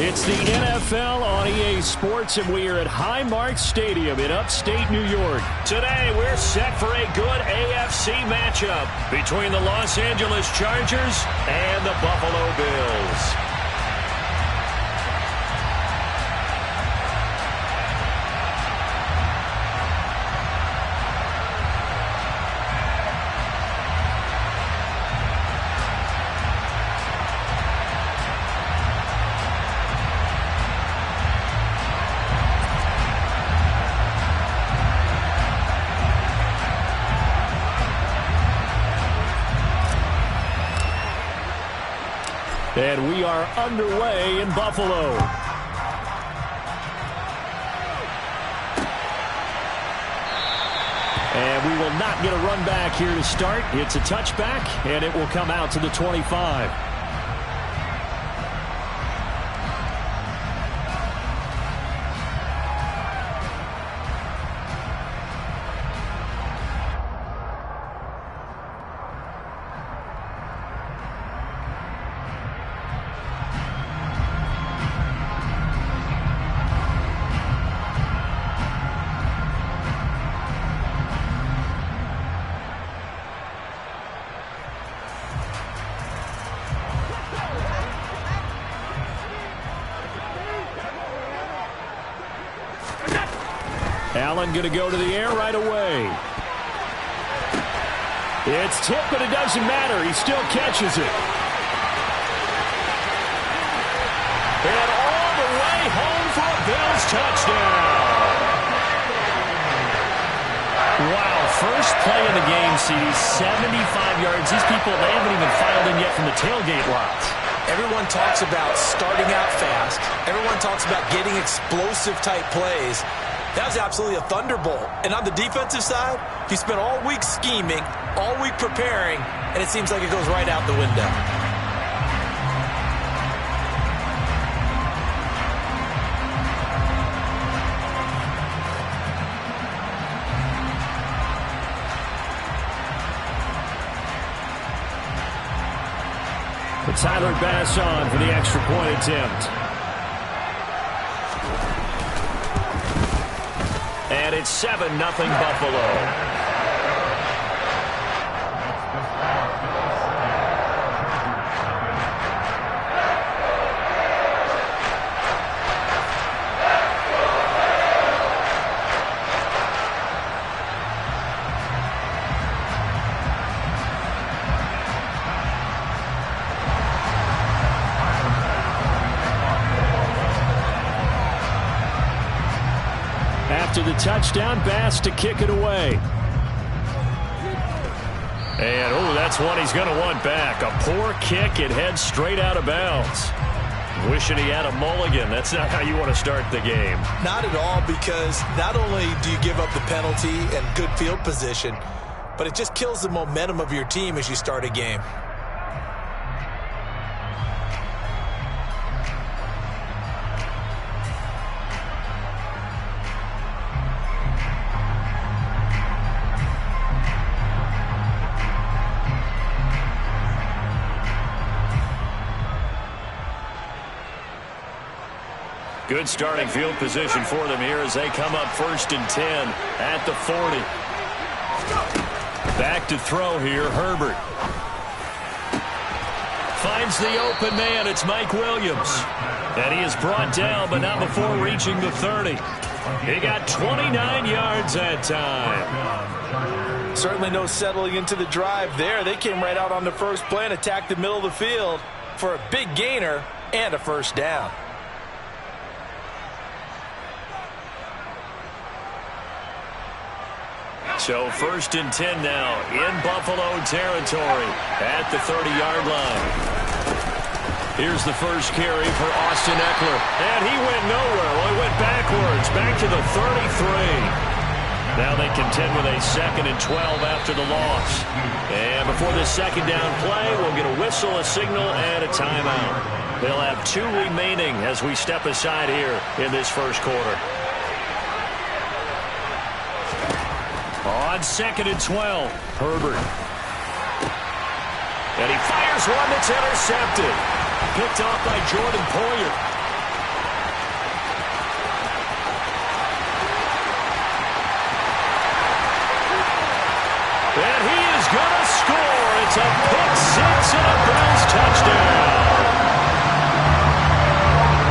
It's the NFL on EA Sports, and we are at Highmark Stadium in upstate New York. Today, we're set for a good AFC matchup between the Los Angeles Chargers and the Buffalo Bills. And we are underway in Buffalo. And we will not get a run back here to start. It's a touchback, and it will come out to the 25. Allen going to go to the air right away. It's tipped, but it doesn't matter. He still catches it. And all the way home for a Bills touchdown. Wow, first play of the game, CD, 75 yards. These people, they haven't even filed in yet from the tailgate lots. Everyone talks about starting out fast. Everyone talks about getting explosive-type plays. That was absolutely a thunderbolt. And on the defensive side, you spent all week scheming, all week preparing, and it seems like it goes right out the window. But Tyler Bass on for the extra point attempt. And it's 7-0 Buffalo. After the touchdown, Bass to kick it away. And, oh, that's one he's going to want back. A poor kick. It heads straight out of bounds. Wishing he had a mulligan. That's not how you want to start the game. Not at all, because not only do you give up the penalty and good field position, but it just kills the momentum of your team as you start a game. Good starting field position for them here as they come up 1st and 10 at the 40. Back to throw here, Herbert. Finds the open man, it's Mike Williams. And he is brought down, but not before reaching the 30. He got 29 yards that time. Certainly no settling into the drive there. They came right out on the first play and attacked the middle of the field for a big gainer and a first down. So 1st and 10 now in Buffalo territory at the 30-yard line. Here's the first carry for Austin Eckler. And he went nowhere. Well, he went backwards, back to the 33. Now they contend with a 2nd and 12 after the loss. And before this second down play, we'll get a whistle, a signal, and a timeout. They'll have 2 remaining as we step aside here in this first quarter. On 2nd and 12, Herbert. And he fires one that's intercepted. Picked off by Jordan Poyer. It's a pick six and a Bills touchdown.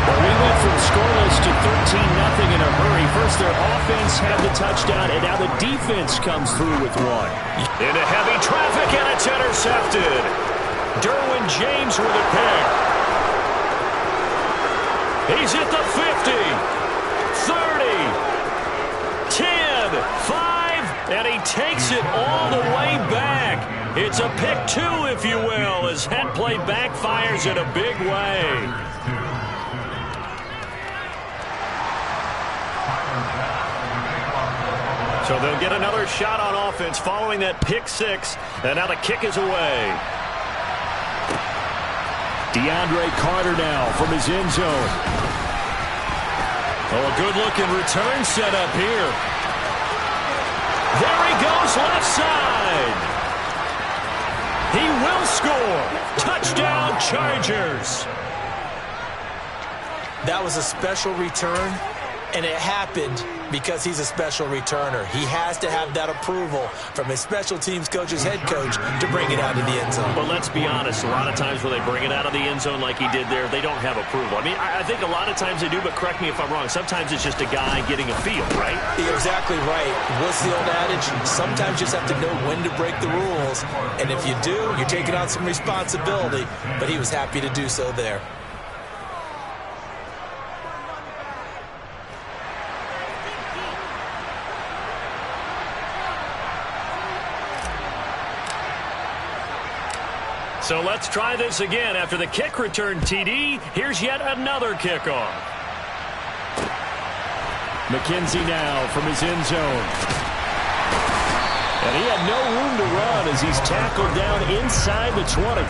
Well, we went from scoreless to 13-0 in a hurry. First, their offense had the touchdown, and now the defense comes through with one. Into heavy traffic, and it's intercepted. Derwin James with a pick. He's at the 50, 30, 10, 5, and he takes it all the way back. It's a pick two, if you will, as head play backfires in a big way. So they'll get another shot on offense following that pick six, and now the kick is away. DeAndre Carter now from his end zone. Oh, a good-looking return set up here. There he goes left side. He will score. Touchdown, Chargers. That was a special return, and it happened because he's a special returner. He has to have that approval from his special teams coach's head coach to bring it out of the end zone. But let's be honest, a lot of times when they bring it out of the end zone like he did there, they don't have approval. I mean, I think a lot of times they do, but correct me if I'm wrong. Sometimes it's just a guy getting a feel, right? You're exactly right. What's the old adage? Sometimes you just have to know when to break the rules. And if you do, you're taking on some responsibility. But he was happy to do so there. So let's try this again. After the kick return, TD, here's yet another kickoff. McKenzie now from his end zone. And he had no room to run as he's tackled down inside the 20.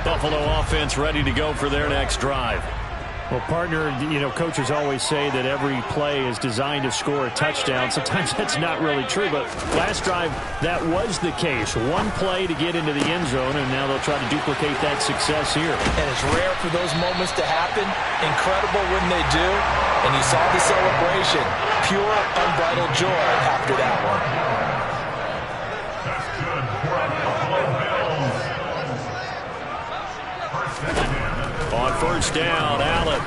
Buffalo offense ready to go for their next drive. Well, partner, coaches always say that every play is designed to score a touchdown. Sometimes that's not really true, but last drive, that was the case. One play to get into the end zone, and now they'll try to duplicate that success here. And it's rare for those moments to happen. Incredible when they do. And you saw the celebration. Pure, unbridled joy after that one. On first down, Allen.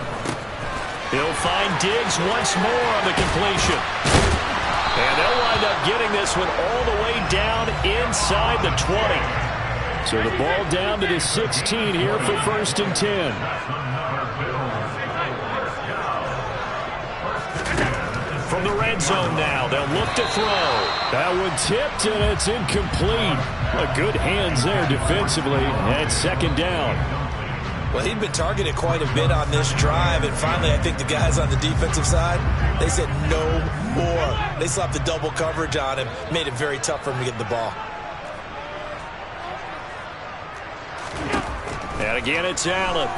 He'll find Diggs once more on the completion. And they'll wind up getting this one all the way down inside the 20. So the ball down to the 16 here for first and 10. From the red zone now, they'll look to throw. That one tipped, and it's incomplete. Well, good hands there defensively. And second down. Well, he'd been targeted quite a bit on this drive, and finally I think the guys on the defensive side, they said no more. They slapped the double coverage on him, made it very tough for him to get the ball. And again, it's Allen.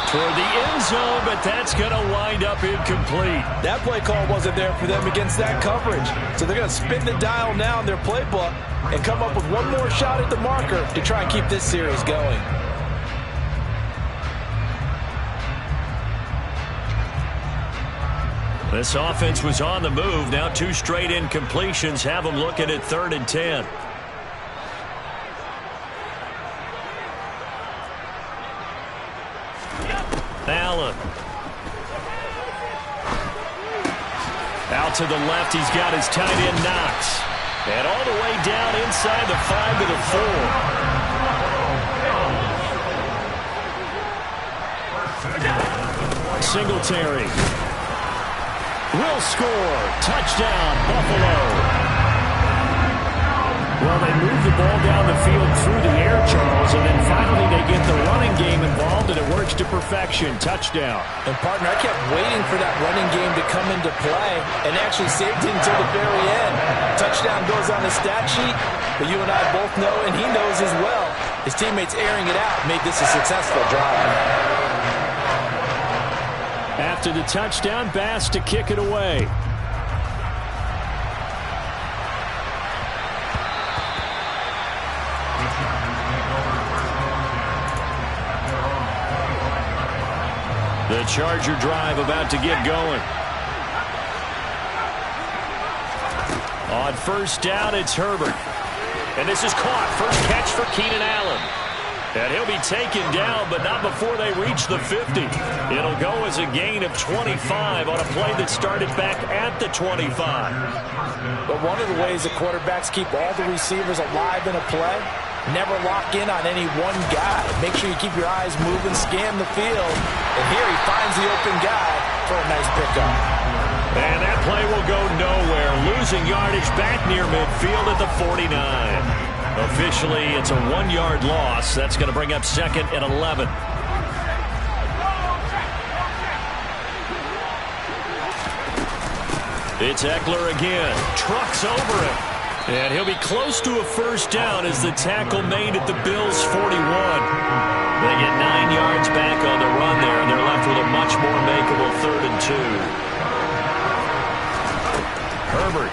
Toward the end zone, but that's going to wind up incomplete. That play call wasn't there for them against that coverage. So they're going to spin the dial now in their playbook and come up with one more shot at the marker to try and keep this series going. This offense was on the move. Now two straight incompletions have them looking at 3rd and 10. Allen. Out to the left, he's got his tight end Knox. And all the way down inside the 5 to the 4. Singletary. Will score. Touchdown, Buffalo. Well, they move the ball down the field through the air, Charles, and then finally they get the running game involved, and it works to perfection. Touchdown. And, partner, I kept waiting for that running game to come into play and actually saved it until the very end. Touchdown goes on the stat sheet, but you and I both know, and he knows as well, his teammates airing it out made this a successful drive. After the touchdown, Bass to kick it away. The Charger drive about to get going. On first down, it's Herbert. And this is caught. First catch for Keenan Allen. And he'll be taken down, but not before they reach the 50. It'll go as a gain of 25 on a play that started back at the 25. But one of the ways the quarterbacks keep all the receivers alive in a play, never lock in on any one guy. Make sure you keep your eyes moving, scan the field. And here he finds the open guy for a nice pickup. And that play will go nowhere. Losing yardage back near midfield at the 49. Officially, it's a 1-yard loss. That's going to bring up 2nd and 11. It's Eckler again. Trucks over him. And he'll be close to a first down as the tackle made at the Bills' 41. They get 9 yards back on the run there, and they're left with a much more makeable 3rd and 2. Herbert.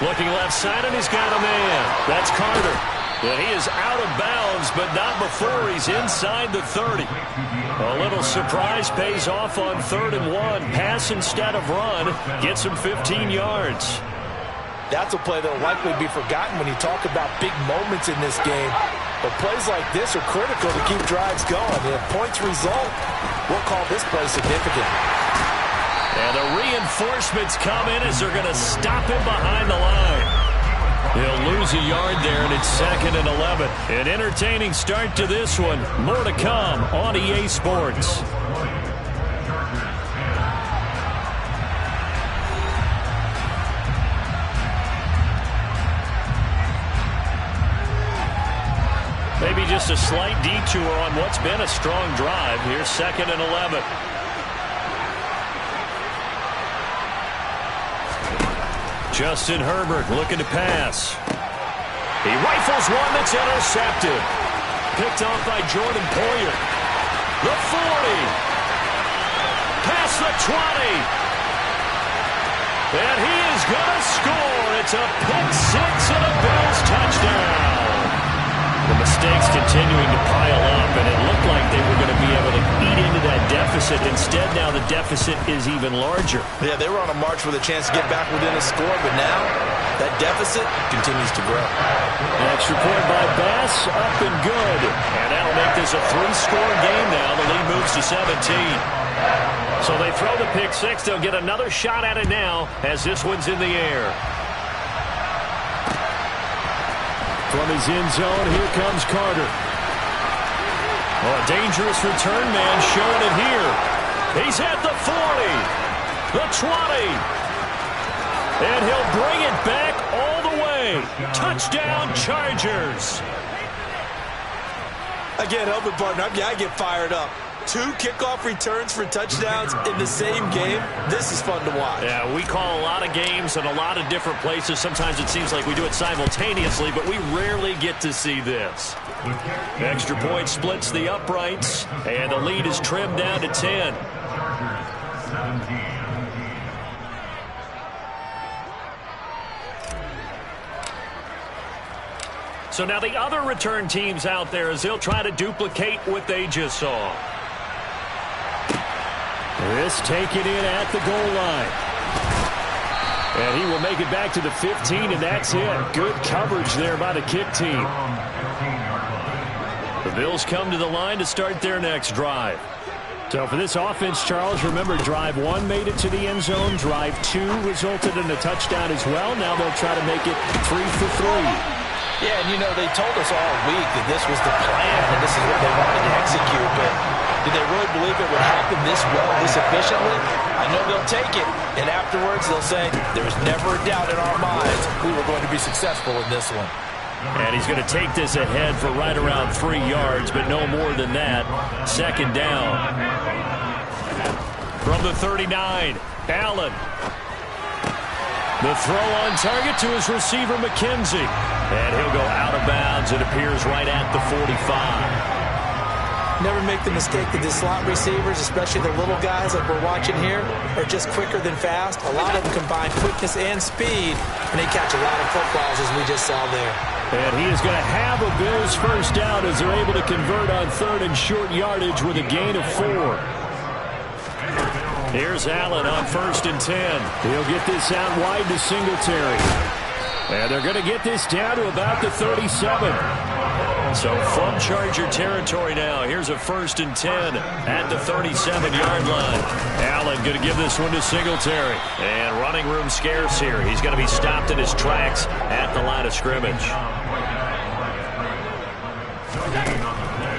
Looking left side, and he's got a man. That's Carter. And he is out of bounds, but not before he's inside the 30. A little surprise pays off on 3rd and 1. Pass instead of run. Gets him 15 yards. That's a play that will likely be forgotten when you talk about big moments in this game. But plays like this are critical to keep drives going. And if points result, we'll call this play significant. And the reinforcements come in as they're going to stop him behind the line. He'll lose a yard there, and it's 2nd and 11. An entertaining start to this one. More to come on EA Sports. Maybe just a slight detour on what's been a strong drive. Here's 2nd and 11. Justin Herbert looking to pass. He rifles one that's intercepted. Picked off by Jordan Poyer. The 40. Past the 20. And he is going to score. It's a pick six and a Bills touchdown. The mistakes continuing to pile up, and it looked like they were going to be able to eat into that deficit. Instead, now the deficit is even larger. Yeah, they were on a march with a chance to get back within a score, but now that deficit continues to grow. Extra point by Bass, up and good. And that'll make this a 3-score game now. The lead moves to 17. So they throw the pick six. They'll get another shot at it now as this one's in the air. From his end zone, here comes Carter. Oh, a dangerous return man showing it here. He's at the 40, the 20, and he'll bring it back all the way. Touchdown, Chargers. Again, help it, partner. I get fired up. 2 kickoff returns for touchdowns in the same game. This is fun to watch. Yeah, we call a lot of games in a lot of different places. Sometimes it seems like we do it simultaneously, but we rarely get to see this. Extra point splits the uprights, and the lead is trimmed down to 10. So now the other return teams out there as they'll try to duplicate what they just saw. This taken in at the goal line. And he will make it back to the 15, and that's it. Good coverage there by the kick team. The Bills come to the line to start their next drive. So for this offense, Charles, remember, drive 1 made it to the end zone. Drive 2 resulted in a touchdown as well. Now they'll try to make it 3 for 3. Yeah, and you know, they told us all week that this was the plan and this is what they wanted to execute, but did they really believe it would happen this well, this efficiently? I know they'll take it, and afterwards they'll say, there was never a doubt in our minds we were going to be successful in this one. And he's going to take this ahead for right around 3 yards, but no more than that. 2nd down. From the 39, Allen. The throw on target to his receiver, McKenzie. And he'll go out of bounds. It appears right at the 45. Never make the mistake that the slot receivers, especially the little guys like we're watching here, are just quicker than fast. A lot of them combine quickness and speed, and they catch a lot of footballs, as we just saw there. And he is going to have a Bills first down as they're able to convert on 3rd and short yardage with a gain of 4. Here's Allen on 1st and 10. He'll get this out wide to Singletary. And they're going to get this down to about the 37. So from Charger territory now. Here's a 1st and 10 at the 37-yard line. Allen going to give this one to Singletary. And running room scarce here. He's going to be stopped in his tracks at the line of scrimmage.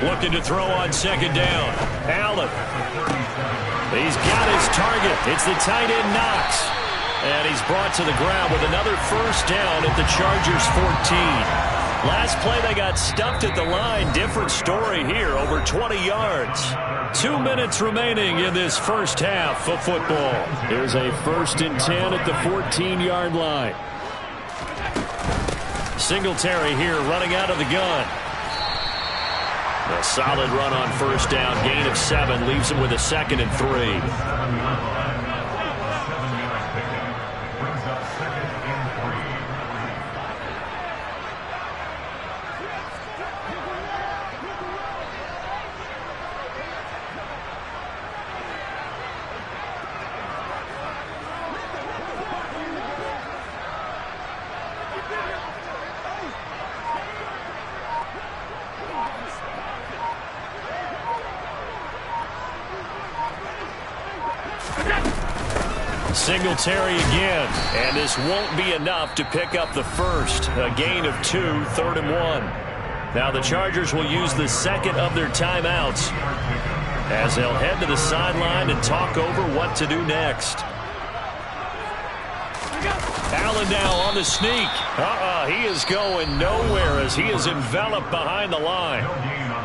Looking to throw on 2nd down. Allen. He's got his target. It's the tight end Knox. And he's brought to the ground with another 1st down at the Chargers 14. Last play they got stuffed at the line. Different story here. Over 20 yards. 2 minutes remaining in this first half of football. Here's a 1st and 10 at the 14-yard line. Singletary here running out of the gun. A solid run on 1st down. Gain of 7 leaves him with a 2nd and 3. Singletary again, and this won't be enough to pick up the first. A gain of 2, 3rd and 1. Now the Chargers will use the 2nd of their timeouts as they'll head to the sideline and talk over what to do next. Allen now on the sneak. He is going nowhere as he is enveloped behind the line.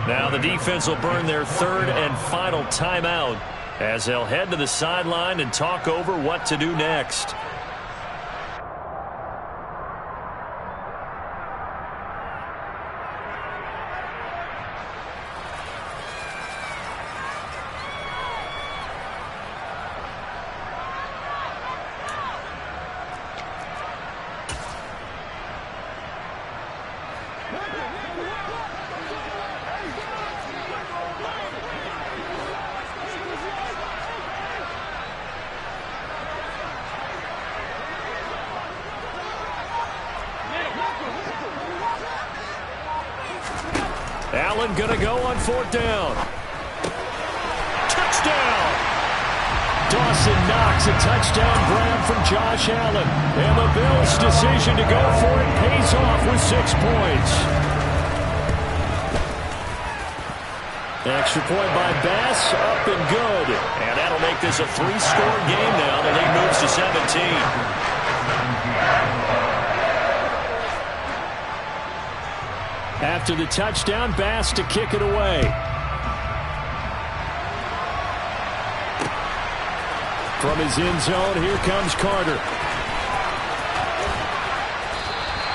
Now the defense will burn their 3rd and final timeout as they'll head to the sideline and talk over what to do next. Allen going to go on 4th down. Touchdown! Dawson Knox, a touchdown grab from Josh Allen. And the Bills' decision to go for it pays off with 6 points. Extra point by Bass, up and good. And that'll make this a 3-score game now. The lead moves to 17. After the touchdown, Bass to kick it away. From his end zone, here comes Carter.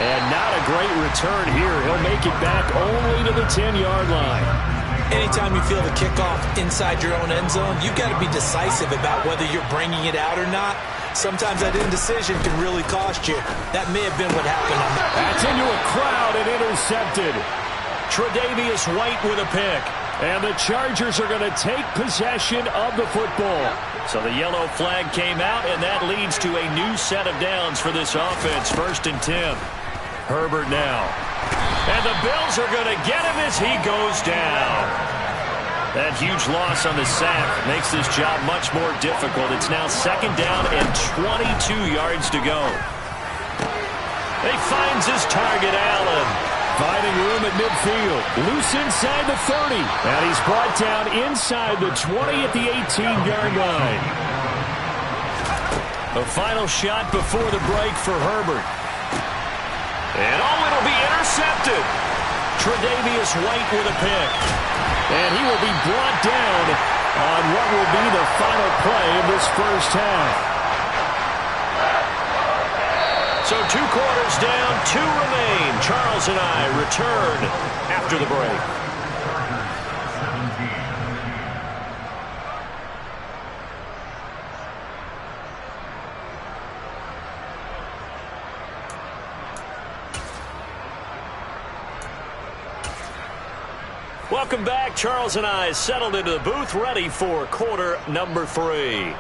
And not a great return here. He'll make it back only to the 10-yard line. Anytime you feel the kickoff inside your own end zone, you've got to be decisive about whether you're bringing it out or not. Sometimes that indecision can really cost you. That may have been what happened. That's into a crowd and intercepted. Tre'Davious White with a pick. And the Chargers are going to take possession of the football. So the yellow flag came out, and that leads to a new set of downs for this offense. 1st and 10. Herbert now. And the Bills are going to get him as he goes down. That huge loss on the sack makes this job much more difficult. It's now 2nd down and 22 yards to go. He finds his target, Allen. Finding room at midfield. Loose inside the 30. And he's brought down inside the 20 at the 18-yard line. A final shot before the break for Herbert. And it'll be intercepted. Tre'Davious White with a pick. And he will be brought down on what will be the final play of this first half. So 2 quarters down, 2 remain. Charles and I return after the break. Welcome back. Charles and I settled into the booth, ready for quarter number 3.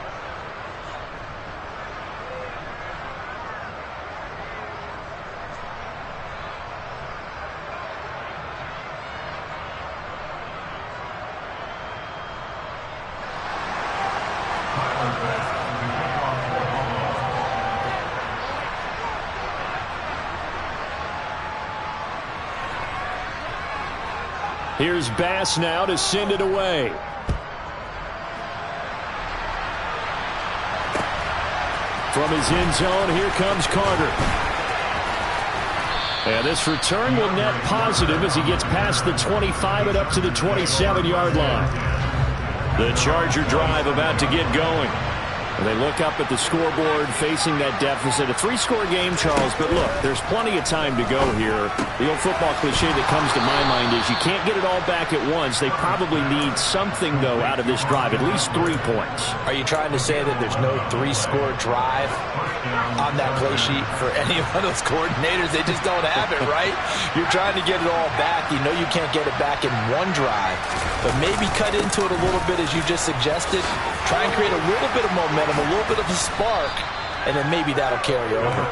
Here's Bass now to send it away. From his end zone, here comes Carter. And this return will net positive as he gets past the 25 and up to the 27-yard line. The Charger drive about to get going. And they look up at the scoreboard facing that deficit. A 3-score game, Charles, but look, there's plenty of time to go here. The old football cliche that comes to my mind is you can't get it all back at once. They probably need something, though, out of this drive, at least 3 points. Are you trying to say that there's no 3-score drive on that play sheet for any one of those coordinators? They just don't have it, right? You're trying to get it all back. You know you can't get it back in one drive, but maybe cut into it a little bit as you just suggested. Try and create a little bit of momentum, a little bit of a spark, and then maybe that'll carry over.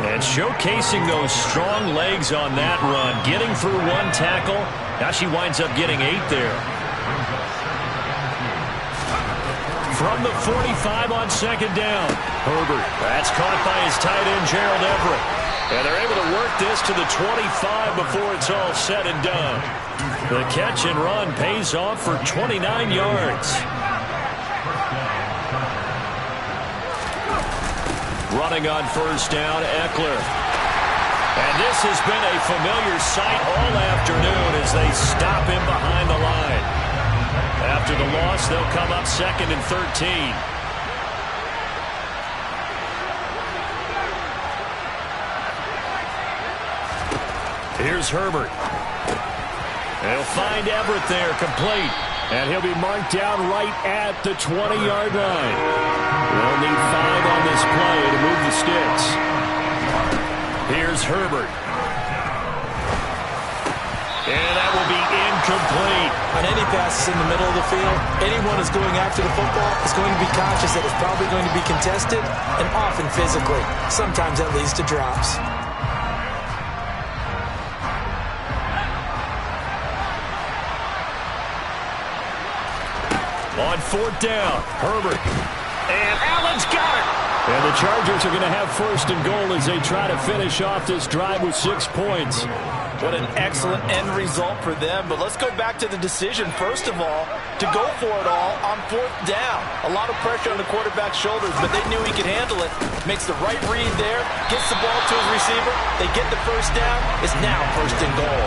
And showcasing those strong legs on that run, getting through one tackle. Now she winds up getting 8 there. From the 45 on second down. Herbert, that's caught by his tight end, Gerald Everett. And they're able to work this to the 25 before it's all said and done. The catch and run pays off for 29 yards. Running on first down, Eckler. And this has been a familiar sight all afternoon as they stop him behind the line. After the loss, they'll come up 2nd and 13. Here's Herbert. They'll find Everett there, complete. And he'll be marked down right at the 20-yard line. They'll need 5 on this play to move the sticks. Here's Herbert. And that will be incomplete. On any passes in the middle of the field, anyone who's going after the football is going to be conscious that it's probably going to be contested, and often physically. Sometimes that leads to drops. On 4th down, Herbert. And Allen's got it. And the Chargers are going to have 1st and goal as they try to finish off this drive with 6 points. What an excellent end result for them. But let's go back to the decision, first of all, to go for it all on 4th down. A lot of pressure on the quarterback's shoulders, but they knew he could handle it. Makes the right read there, gets the ball to his receiver. They get the 1st down. It's now 1st and goal.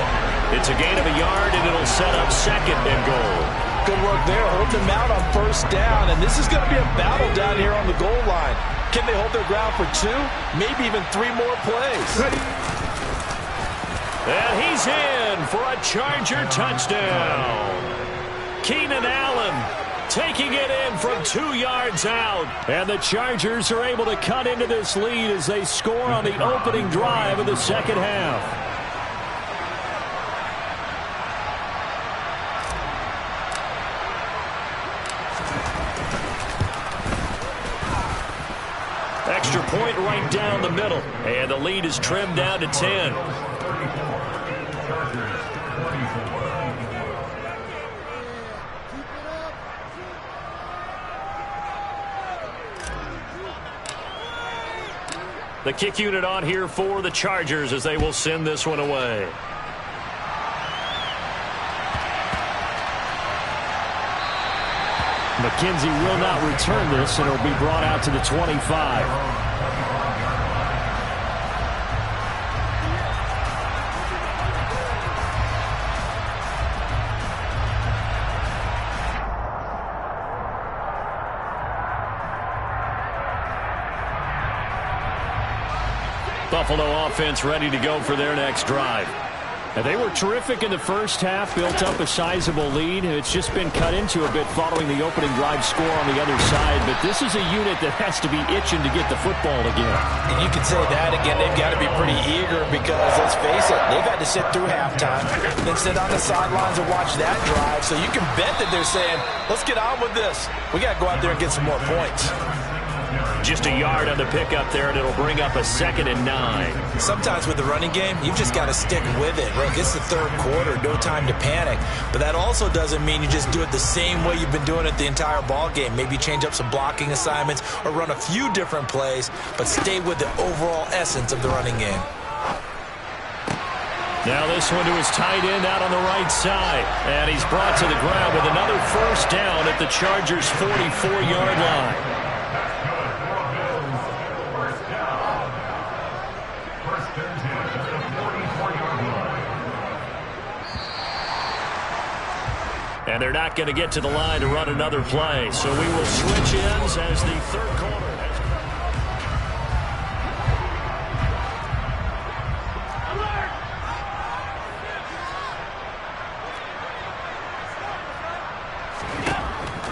It's a gain of a yard, and it'll set up 2nd and goal. Good work there, hold them out on 1st down, and this is going to be a battle down here on the goal line. Can they hold their ground for 2, maybe even 3 more plays? And he's in for a Charger touchdown. Keenan Allen taking it in from 2 yards out. And the Chargers are able to cut into this lead as they score on the opening drive of the second half. Extra point right down the middle. And the lead is trimmed down to 10. The kick unit on here for the Chargers as they will send this one away. McKenzie will not return this, and it'll be brought out to the 25. Buffalo offense ready to go for their next drive. And they were terrific in the first half, built up a sizable lead. It's just been cut into a bit following the opening drive score on the other side. But this is a unit that has to be itching to get the football again. And you can say that again. They've got to be pretty eager because, let's face it, they've had to sit through halftime, then sit on the sidelines and watch that drive. So you can bet that they're saying, let's get on with this. We got to go out there and get some more points. Just a yard on the pickup there, and it'll bring up a 2nd and 9. Sometimes with the running game, you've just got to stick with it. Look, it's the third quarter, no time to panic. But that also doesn't mean you just do it the same way you've been doing it the entire ball game. Maybe change up some blocking assignments or run a few different plays, but stay with the overall essence of the running game. Now this one to his tight end out on the right side. And he's brought to the ground with another first down at the Chargers' 44-yard line. And they're not going to get to the line to run another play. So we will switch ends as the third quarter.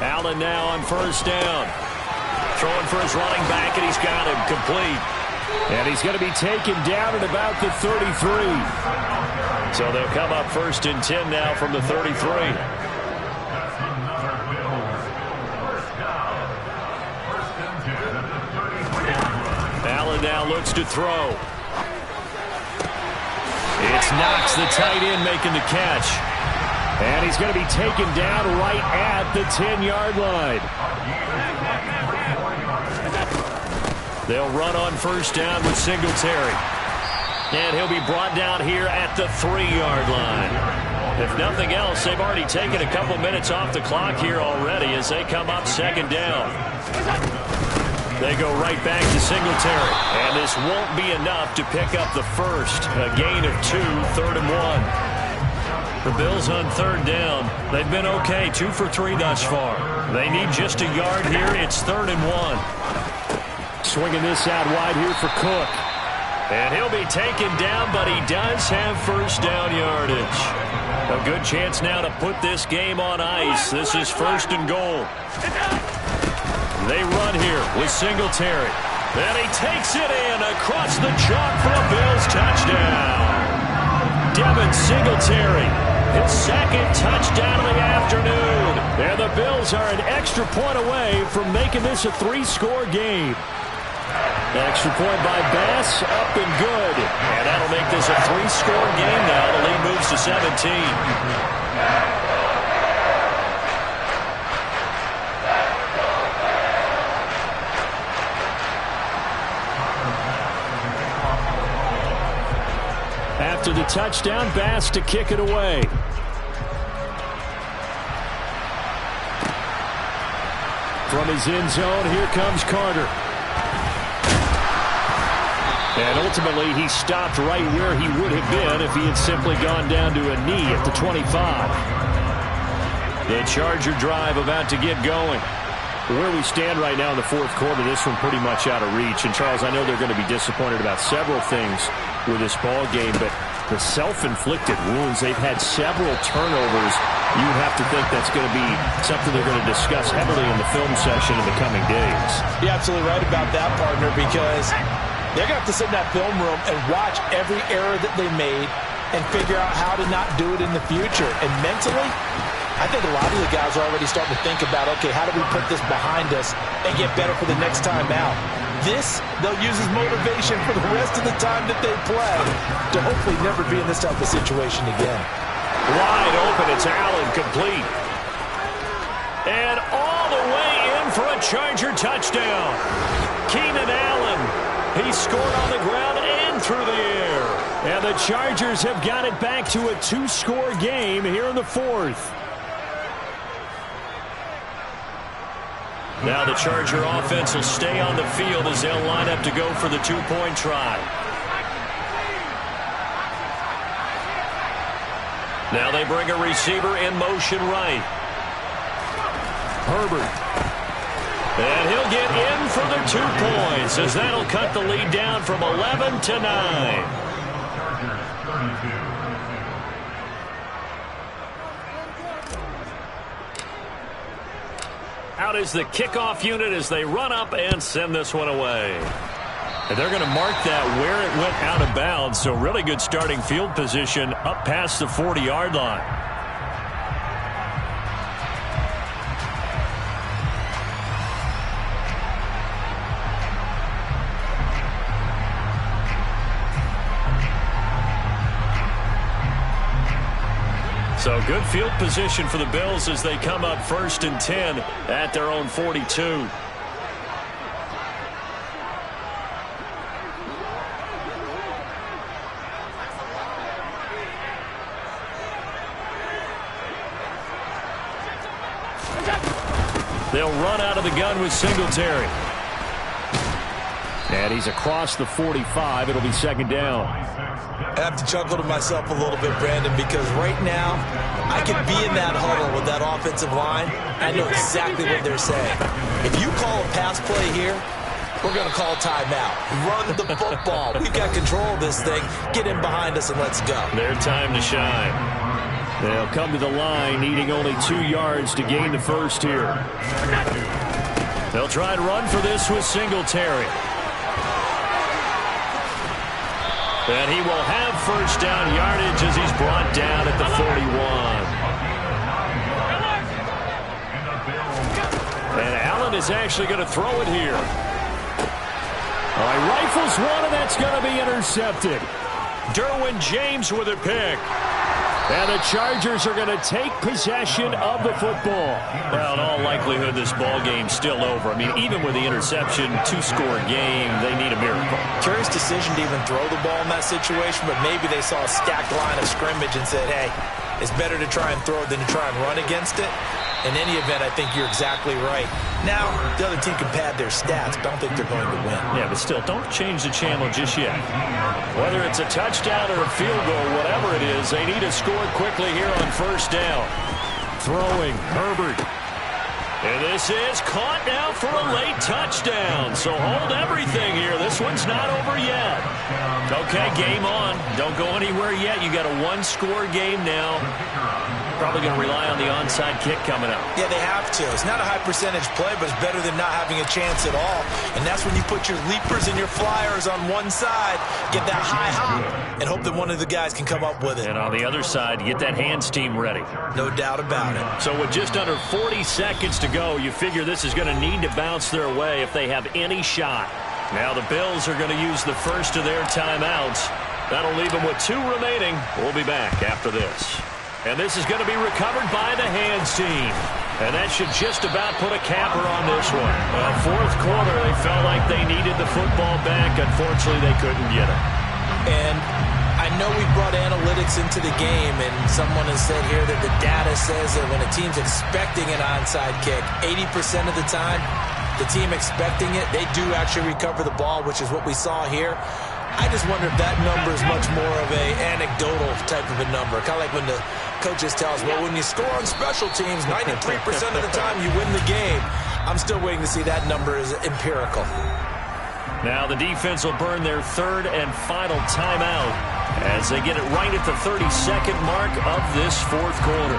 Allen now on first down. Throwing for his running back, and he's got him complete. And he's going to be taken down at about the 33. So they'll come up first and 10 now from the 33. Allen now looks to throw. It's Knox, the tight end, making the catch. And he's going to be taken down right at the 10-yard line. They'll run on first down with Singletary. And he'll be brought down here at the 3-yard line. If nothing else, they've already taken a couple minutes off the clock here already as they come up second down. They go right back to Singletary. And this won't be enough to pick up the first. A gain of 2, 3rd and 1. The Bills on third down. They've been okay, 2 for 3 thus far. They need just a yard here. It's 3rd and 1. Swinging this out wide here for Cook. And he'll be taken down, but he does have first down yardage. A good chance now to put this game on ice. This is 1st and goal. They run here with Singletary. And he takes it in across the chalk for a Bills touchdown. Devin Singletary, his second touchdown of the afternoon. And the Bills are an extra point away from making this a 3-score game. Extra point by Bass, up and good. And that'll make this a 3-score game now. The lead moves to 17. After the touchdown, Bass to kick it away. From his end zone, here comes Carter. And ultimately, he stopped right where he would have been if he had simply gone down to a knee at the 25. The Charger drive about to get going. Where we stand right now in the fourth quarter, this one pretty much out of reach. And, Charles, I know they're going to be disappointed about several things with this ball game, but the self-inflicted wounds, they've had several turnovers. You have to think that's going to be something they're going to discuss heavily in the film session in the coming days. You're absolutely right about that, partner, because they're going to have to sit in that film room and watch every error that they made and figure out how to not do it in the future. And mentally, I think a lot of the guys are already starting to think about, okay, how do we put this behind us and get better for the next time out? This, they'll use as motivation for the rest of the time that they play to hopefully never be in this type of situation again. Wide open, it's Allen, complete. And all the way in for a Charger touchdown. Keenan Allen, he scored on the ground and through the air. And the Chargers have got it back to a 2-score game here in the fourth. Now the Charger offense will stay on the field as they'll line up to go for the 2-point try. Now they bring a receiver in motion right. Herbert. And he'll get in for the 2 points as that'll cut the lead down from 11 to 9. Out is the kickoff unit as they run up and send this one away. And they're going to mark that where it went out of bounds, so really good starting field position up past the 40-yard line. So good field position for the Bills as they come up 1st and 10 at their own 42. They'll run out of the gun with Singletary. And he's across the 45. It'll be second down. I have to chuckle to myself a little bit, Brandon, because right now I could be in that huddle with that offensive line. I know exactly what they're saying. If you call a pass play here, we're going to call timeout. Run the football. We've got control of this thing. Get in behind us and let's go. Their time to shine. They'll come to the line needing only 2 yards to gain the first here. They'll try and run for this with Singletary. And he will have first down yardage as he's brought down at the 41. And Allen is actually going to throw it here. All right, rifles one, and that's going to be intercepted. Derwin James with a pick. And the Chargers are going to take possession of the football. Well, in all likelihood, this ball game's still over. I mean, even with the interception, 2-score game, they need a miracle. Curious decision to even throw the ball in that situation, but maybe they saw a stacked line of scrimmage and said, hey, it's better to try and throw than to try and run against it. In any event, I think you're exactly right. Now, the other team can pad their stats, but I don't think they're going to win. Yeah, but still, don't change the channel just yet. Whether it's a touchdown or a field goal, whatever it is, they need to score quickly here on first down. Throwing, Herbert. And this is caught now for a late touchdown. So hold everything here. This one's not over yet. Okay, game on. Don't go anywhere yet. You got a 1-score game now. Probably going to rely on the onside kick coming up. Yeah, they have to. It's not a high percentage play, but it's better than not having a chance at all. And that's when you put your leapers and your flyers on one side, get that high hop, and hope that one of the guys can come up with it. And on the other side, get that hands team ready. No doubt about it. So with just under 40 seconds to go, you figure this is going to need to bounce their way if they have any shot. Now the Bills are going to use the first of their timeouts. That'll leave them with 2 remaining. We'll be back after this. And this is going to be recovered by the hands team. And that should just about put a capper on this one. Well, fourth quarter, they felt like they needed the football back. Unfortunately, they couldn't get it. And I know we brought analytics into the game, and someone has said here that the data says that when a team's expecting an onside kick, 80% of the time, the team expecting it, they do actually recover the ball, which is what we saw here. I just wonder if that number is much more of a anecdotal type of a number. Kind of like when the coaches tell us, well, when you score on special teams, 93% of the time you win the game. I'm still waiting to see that number is empirical. Now the defense will burn their 3rd and final timeout as they get it right at the 32nd mark of this 4th quarter.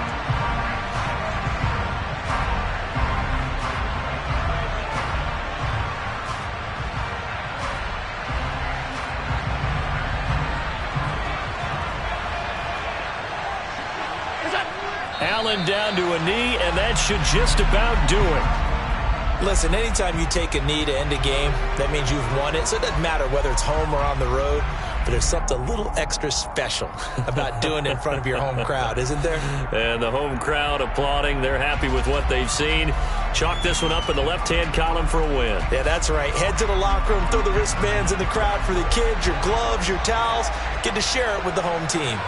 Allen down to a knee, and that should just about do it. Listen, anytime you take a knee to end a game, that means you've won it. So it doesn't matter whether it's home or on the road, but there's something a little extra special about doing it in front of your home crowd, isn't there? And the home crowd applauding. They're happy with what they've seen. Chalk this one up in the left-hand column for a win. Yeah, that's right. Head to the locker room, throw the wristbands in the crowd for the kids, your gloves, your towels. Get to share it with the home team.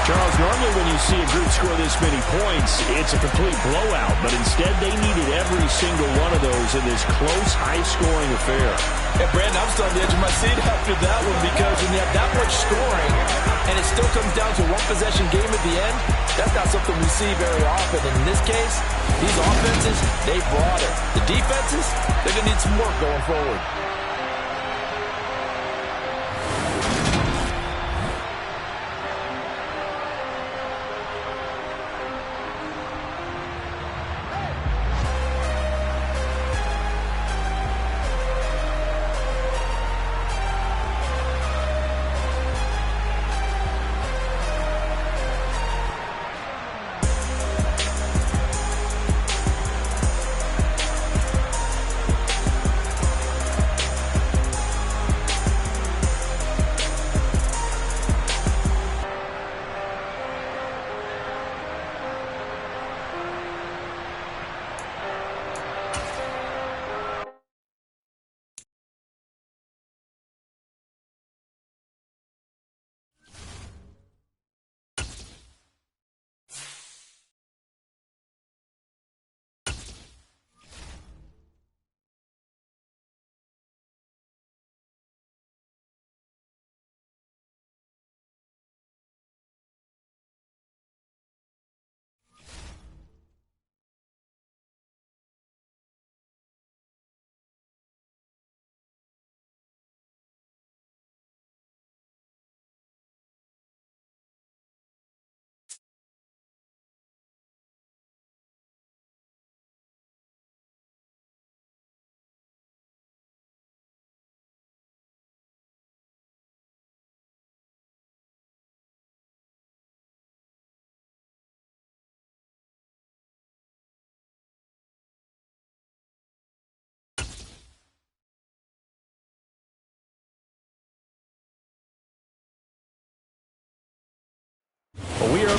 Charles, normally when you see a group score this many points, it's a complete blowout. But instead, they needed every single one of those in this close, high-scoring affair. Yeah, Brandon, I'm still on the edge of my seat after that one because when you have that much scoring and it still comes down to a one-possession game at the end, that's not something we see very often. And in this case, these offenses, they brought it. The defenses, they're going to need some work going forward.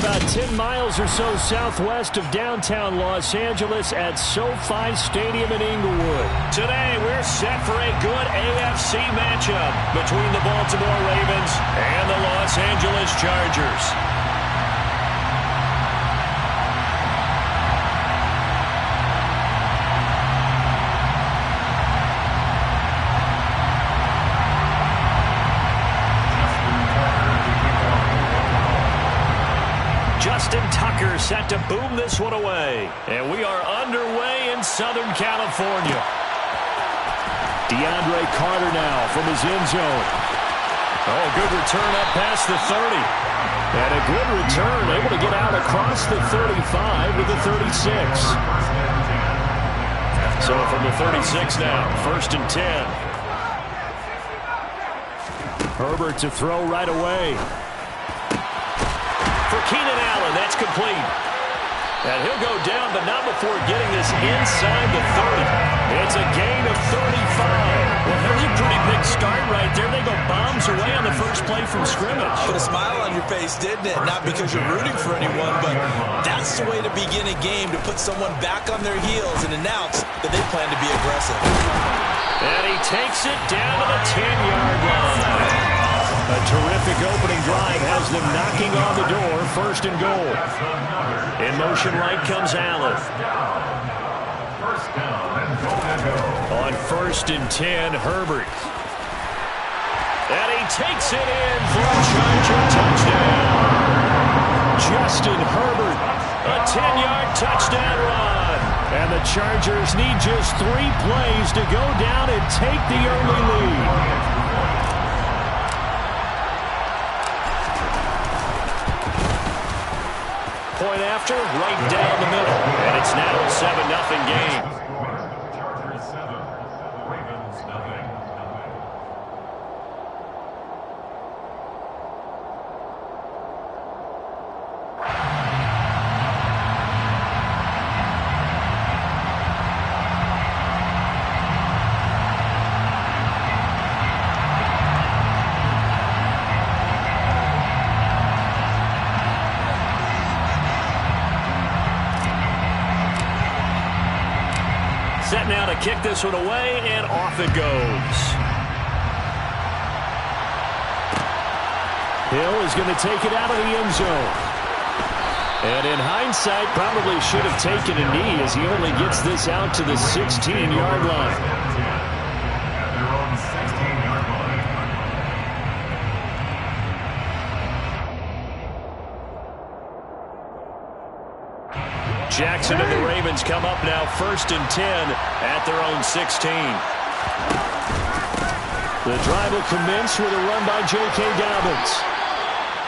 about 10 miles or so southwest of downtown Los Angeles at SoFi Stadium in Inglewood. Today, we're set for a good AFC matchup between the Baltimore Ravens and the Los Angeles Chargers. Justin Tucker set to boom this one away. And we are underway in Southern California. DeAndre Carter now from his end zone. Oh, good return up past the 30. And a good return, able to get out across the 35 to the 36. So from the 36 now, 1st and 10. Herbert to throw right away. For Keenan Allen, that's complete. And he'll go down, but not before getting this inside the 30. It's a gain of 35. Well, there's a pretty big start right there. They go bombs away on the first play from scrimmage. Put a smile on your face, didn't it? Not because you're rooting for anyone, but that's the way to begin a game, to put someone back on their heels and announce that they plan to be aggressive. And he takes it down to the 10-yard line. A terrific opening drive has them knocking on the door, 1st and goal. In motion right comes Allen. On 1st and 10, Herbert. And he takes it in for a Charger touchdown. Justin Herbert. A 10-yard touchdown run. And the Chargers need just 3 plays to go down and take the early lead. Point after, right down the middle. And it's now a 7-0 game. Set now to kick this one away, and off it goes. Hill is going to take it out of the end zone. And in hindsight, probably should have taken a knee as he only gets this out to the 16-yard line. Jackson and the Ravens come up now 1st and 10 at their own 16. The drive will commence with a run by J.K. Dobbins.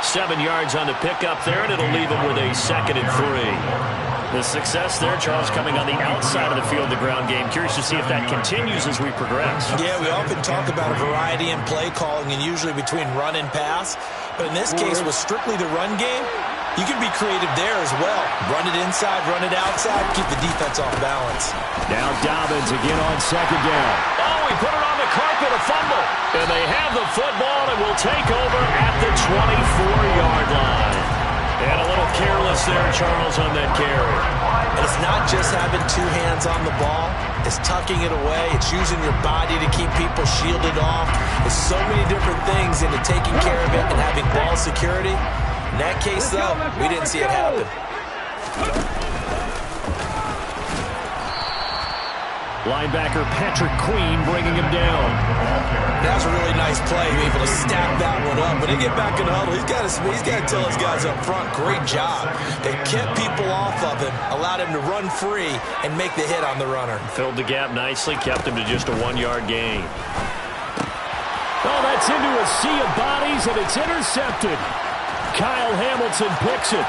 7 yards on the pickup there, and it'll leave them with a 2nd and 3. The success there, Charles, coming on the outside of the field, the ground game. Curious to see if that continues as we progress. Yeah, we often talk about a variety in play calling and usually between run and pass. But in this case, with strictly the run game, you can be creative there as well. Run it inside, run it outside, keep the defense off balance. Now Dobbins again on 2nd down. Oh, he put it on the carpet, a fumble. And they have the football and will take over at the 24-yard line. And a little careless there, Charles, on that carry. And it's not just having 2 hands on the ball. It's tucking it away. It's using your body to keep people shielded off. There's so many different things into taking care of it and having ball security. In that case, though, we didn't see it happen. Linebacker Patrick Queen bringing him down. That was a really nice play, able to stack that one up. But he get back in the huddle. He's got to tell his guys up front, great job. They kept people off of him, allowed him to run free and make the hit on the runner. Filled the gap nicely, kept him to just a 1-yard gain. Oh, that's into a sea of bodies, and it's intercepted. Kyle Hamilton picks it.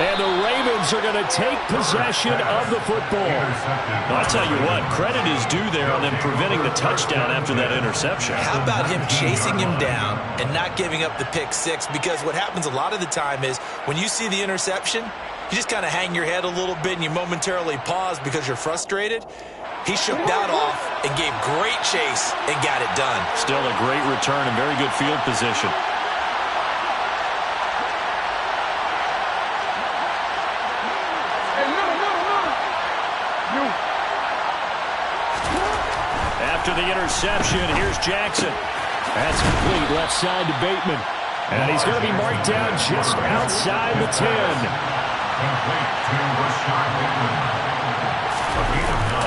And the Ravens are going to take possession of the football. Well, I tell you what, credit is due there on them preventing the touchdown after that interception. How about him chasing him down and not giving up the pick six? Because what happens a lot of the time is when you see the interception, you just kind of hang your head a little bit and you momentarily pause because you're frustrated. He shook that off and gave great chase and got it done. Still a great return and very good field position. After the interception, here's Jackson. That's complete left side to Bateman. And he's going to be marked down just outside the 10.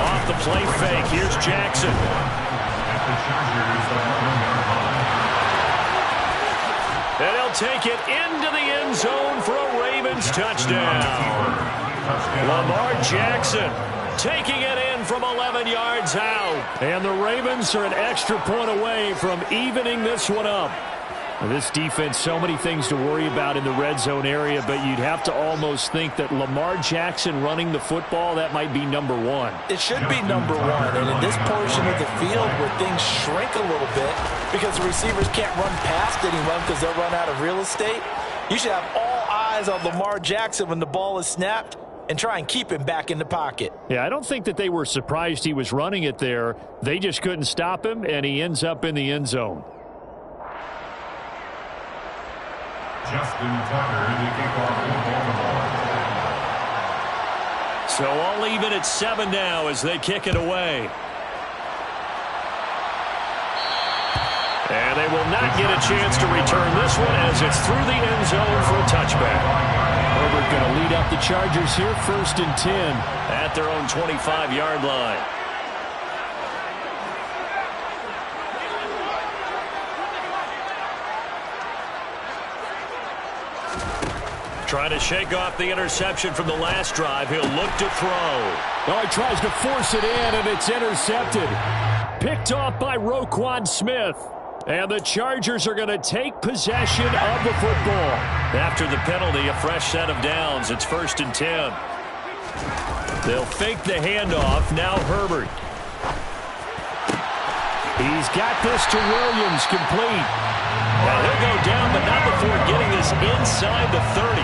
Off the play fake, here's Jackson. And he'll take it into the end zone for a Ravens touchdown. Lamar Jackson taking it in from 11 yards out. And the Ravens are an extra point away from evening this one up. This defense, so many things to worry about in the red zone area, but you'd have to almost think that Lamar Jackson running the football, that might be number one. It should be number one, and in this portion of the field where things shrink a little bit because the receivers can't run past anyone because they'll run out of real estate, you should have all eyes on Lamar Jackson when the ball is snapped and try and keep him back in the pocket. Yeah, I don't think that they were surprised he was running it there. They just couldn't stop him, and he ends up in the end zone. Justin Tucker, the kickoff for Baltimore. So I'll leave it at 7 now as they kick it away. And they will not get a chance to return this one as it's through the end zone for a touchback. Herbert going to lead up the Chargers here, 1st and 10. At their own 25-yard line. Trying to shake off the interception from the last drive. He'll look to throw. Oh, he tries to force it in, and it's intercepted. Picked off by Roquan Smith. And the Chargers are going to take possession of the football. After the penalty, a fresh set of downs. It's 1st and 10. They'll fake the handoff. Now Herbert. He's got this to Williams, complete. Now he'll go down, but not before getting this inside the 30.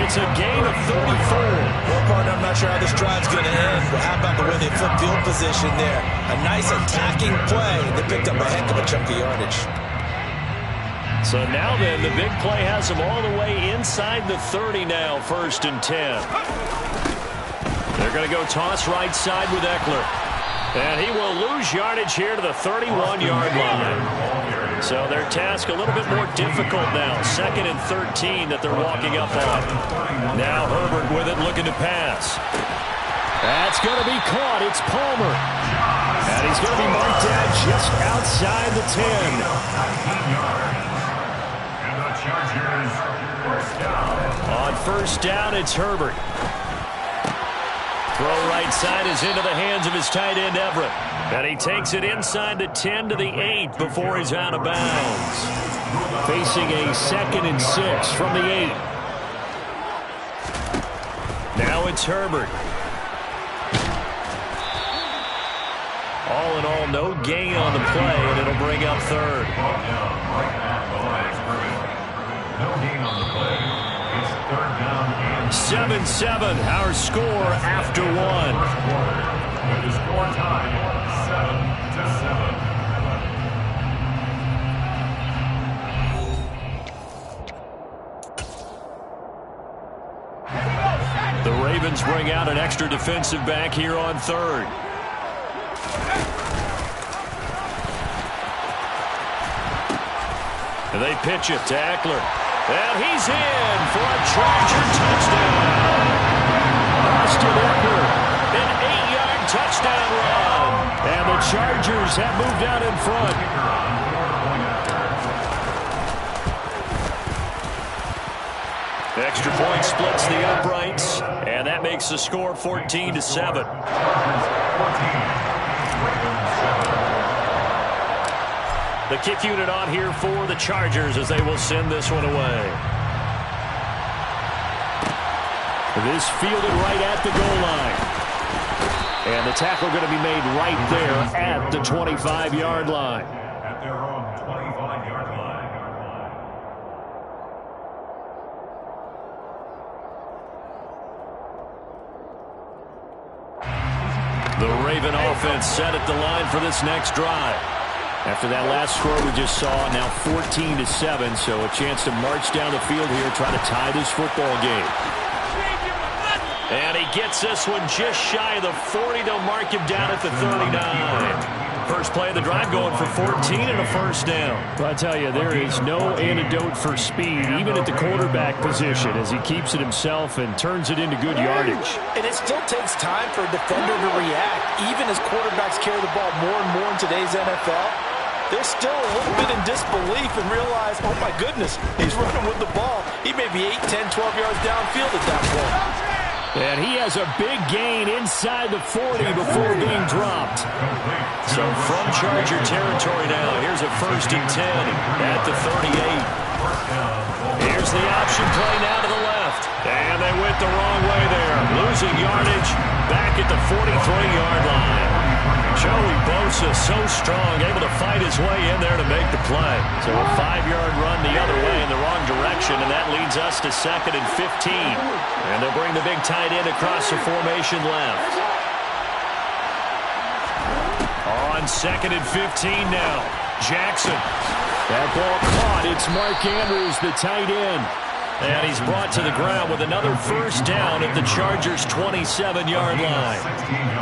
It's a gain of 34. Well, partner, I'm not sure how this drive's going to end, but how about the way they flipped field position there? A nice attacking play. They picked up a heck of a chunk of yardage. So now then, the big play has them all the way inside the 30 now, 1st and 10. They're going to go toss right side with Eckler. And he will lose yardage here to the 31-yard line. So their task a little bit more difficult now. 2nd and 13 that they're walking up on. Now Herbert with it, looking to pass. That's going to be caught. It's Palmer. And he's going to be marked down just outside the 10. And the Chargers, 1st down. On 1st down, it's Herbert. Throw right side is into the hands of his tight end, Everett. And he takes it inside the 10 to the 8 before he's out of bounds. Facing a 2nd and 6 from the 8. Now it's Herbert. All in all, no gain on the play, and it'll bring up 3rd. No gain on the play. It's 3rd down and 7-7, our score after 1. with the score tied 7-7. The Ravens bring out an extra defensive back here on 3rd. And they pitch it to Eckler. And he's in for a Charger touchdown. Austin Eckler. An 8-yard touchdown run. And the Chargers have moved out in front. Extra point splits the uprights, and that makes the score 14-7. The kick unit on here for the Chargers as they will send this one away. This fielded right at the goal line. And the tackle going to be made right there at the 25-yard line. At their own 25-yard line. The Raven offense set at the line for this next drive. After that last score we just saw, now 14-7, so a chance to march down the field here, try to tie this football game. And he gets this one just shy of the 40. They'll mark him down at the 39. First play of the drive going for 14 and a first down. Well, I tell you, there is no antidote for speed, even at the quarterback position, as he keeps it himself and turns it into good yardage. And it still takes time for a defender to react, even as quarterbacks carry the ball more and more in today's NFL. They're still a little bit in disbelief and realize, oh my goodness, he's running with the ball. He may be 8, 10, 12 yards downfield at that point. And he has a big gain inside the 40 before being dropped. So from Charger territory now, here's a 1st and 10 at the 38. Here's the option play now to the left. And they went the wrong way there. Losing yardage back at the 43-yard line. Joey Bosa so strong, able to fight his way in there to make the play. So a 5-yard run the other way in the wrong direction, and that leads us to 2nd and 15. And they'll bring the big tight end across the formation left. On 2nd and 15 now, Jackson. That ball caught. It's Mark Andrews, the tight end. And he's brought to the ground with another first down at the Chargers' 27-yard line.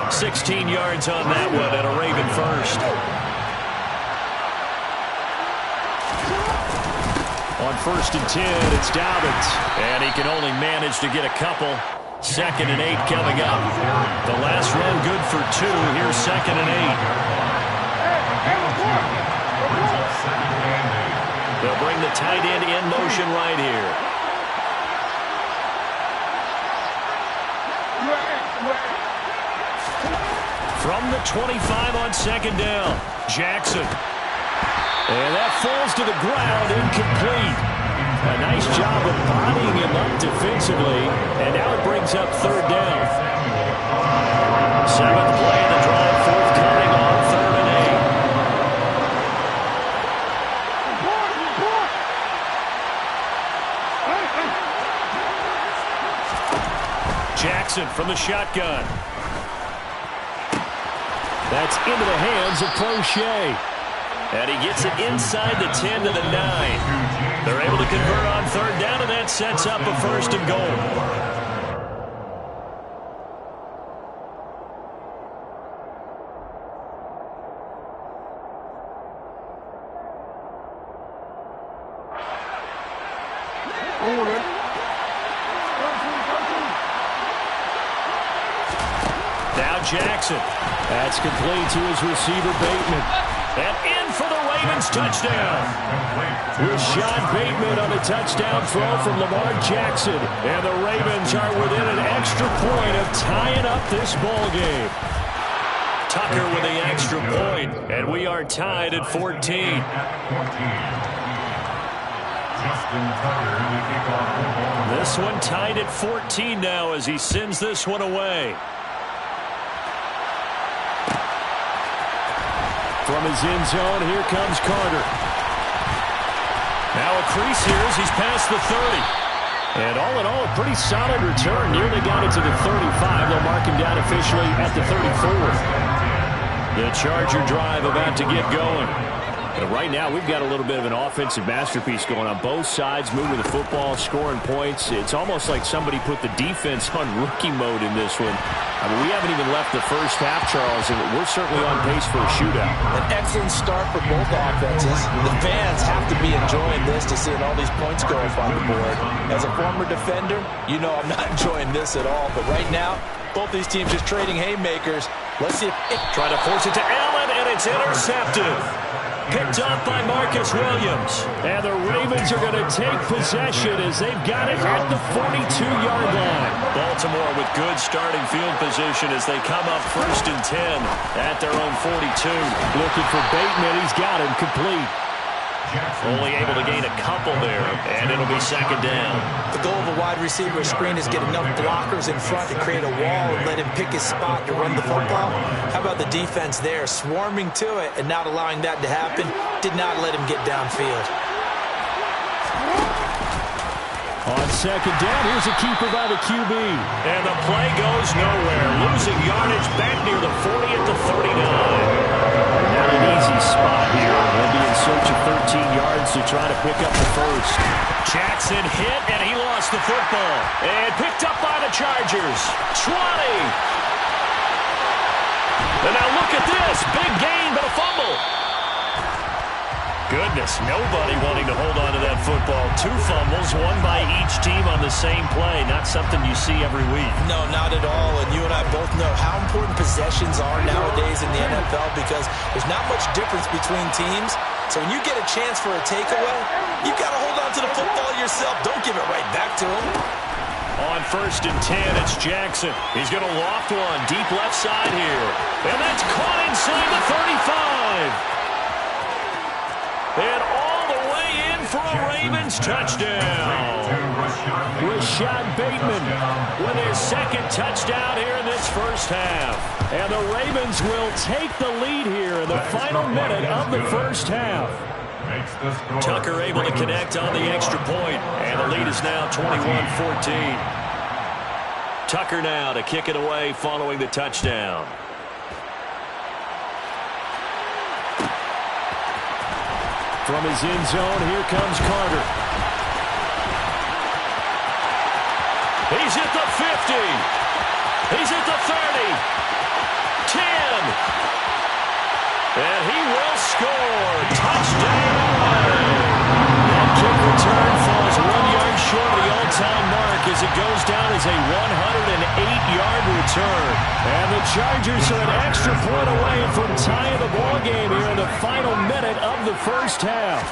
16 yards on that one and a Raven first. On 1st and 10, it's Dobbins. And he can only manage to get a couple. 2nd and 8 coming up. The last run good for 2. Here's 2nd and 8. They'll bring the tight end in motion right here. From the 25 on 2nd down, Jackson. And that falls to the ground, incomplete. A nice job of bodying him up defensively, and now it brings up 3rd down. 7th play of the drive, forthcoming on 3rd and 8. Jackson from the shotgun. That's into the hands of Crochet. And he gets it inside the 10 to the 9. They're able to convert on 3rd down, and that sets up a 1st and goal. Now Jackson. That's complete to his receiver, Bateman. And in for the Ravens touchdown. Rashad Bateman on a touchdown throw from Lamar Jackson. And the Ravens are within an extra point of tying up this ball game. Tucker with the extra point, and we are tied at 14. This one tied at 14 now as he sends this one away. From his end zone, here comes Carter. Now a crease here as he's past the 30. And all in all, a pretty solid return. Nearly got it to the 35. They'll mark him down officially at the 34. The Charger drive about to get going. And right now, we've got a little bit of an offensive masterpiece going on. Both sides moving the football, scoring points. It's almost like somebody put the defense on rookie mode in this one. I mean, we haven't even left the first half, Charles, and we're certainly on pace for a shootout. An excellent start for both offenses. The fans have to be enjoying this to seeing all these points go up on the board. As a former defender, you know I'm not enjoying this at all. But right now, both these teams just trading haymakers. Let's see if try to force it to Allen, and it's intercepted. Picked off by Marcus Williams. And the Ravens are going to take possession as they've got it at the 42-yard line. Baltimore with good starting field position as they come up 1st and 10 at their own 42. Looking for Bateman. He's got him complete. Only able to gain a couple there, and it'll be 2nd down. The goal of a wide receiver screen is get enough blockers in front to create a wall and let him pick his spot to run the football. How about the defense there, swarming to it and not allowing that to happen? Did not let him get downfield. On 2nd down, here's a keeper by the QB. And the play goes goes nowhere. Losing yardage back near the 40 at the 39. Not an easy spot here. He'll be in search of 13 yards to try to pick up the first. Jackson hit, and he lost the football. And picked up by the Chargers. 20. And now look at this. Big gain, but a fumble. Goodness, nobody wanting to hold on to that football. 2 fumbles, one by each team on the same play. Not something you see every week. No, not at all. And you and I both know how important possessions are nowadays in the NFL because there's not much difference between teams. So when you get a chance for a takeaway, you've got to hold on to the football yourself. Don't give it right back to him. On 1st and 10, it's Jackson. He's going to loft one deep left side here. And that's caught inside the 35. And all the way in for a Ravens touchdown. Rashad Bateman with his 2nd touchdown here in this first half. And the Ravens will take the lead here in the final minute of the first half. Tucker able to connect on the extra point. And the lead is now 21-14. Tucker now to kick it away following the touchdown. From his end zone, here comes Carter. He's at the 50. He's at the 30. 10. And he will score. Touchdown. That kick return falls 1 yard short of the all-time mark as it goes down as a 108-yard return. And the Chargers are an extra point away from tying the ball game here in the final minute of the first half.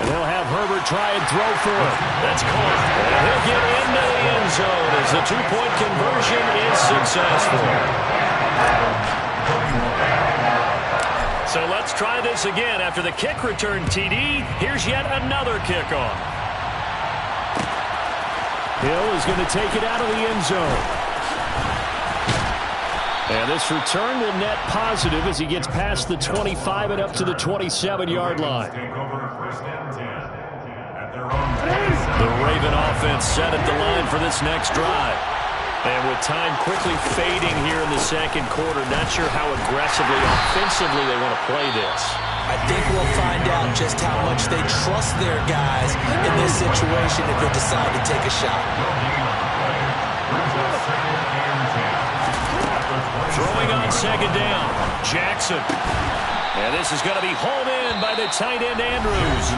And they'll have Herbert try and throw for it. That's caught. And he'll get into the end zone as the 2-point conversion is successful. So let's try this again. After the kick return TD, here's yet another kickoff. Hill is going to take it out of the end zone. And this return will net positive as he gets past the 25 and up to the 27-yard line. The Raven offense set at the line for this next drive. And with time quickly fading here in the second quarter, not sure how aggressively, offensively they want to play this. I think we'll find out just how much they trust their guys in this situation if they decide to take a shot. Throwing on 2nd down, Jackson. And this is going to be hauled in by the tight end Andrews.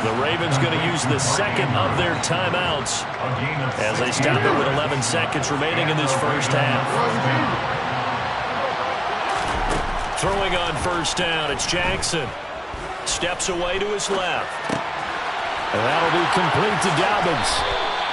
The Ravens going to use the 2nd of their timeouts as they stop it with 11 seconds remaining in this first half. Throwing on 1st down, it's Jackson. Steps away to his left. And that'll be complete to Dobbins.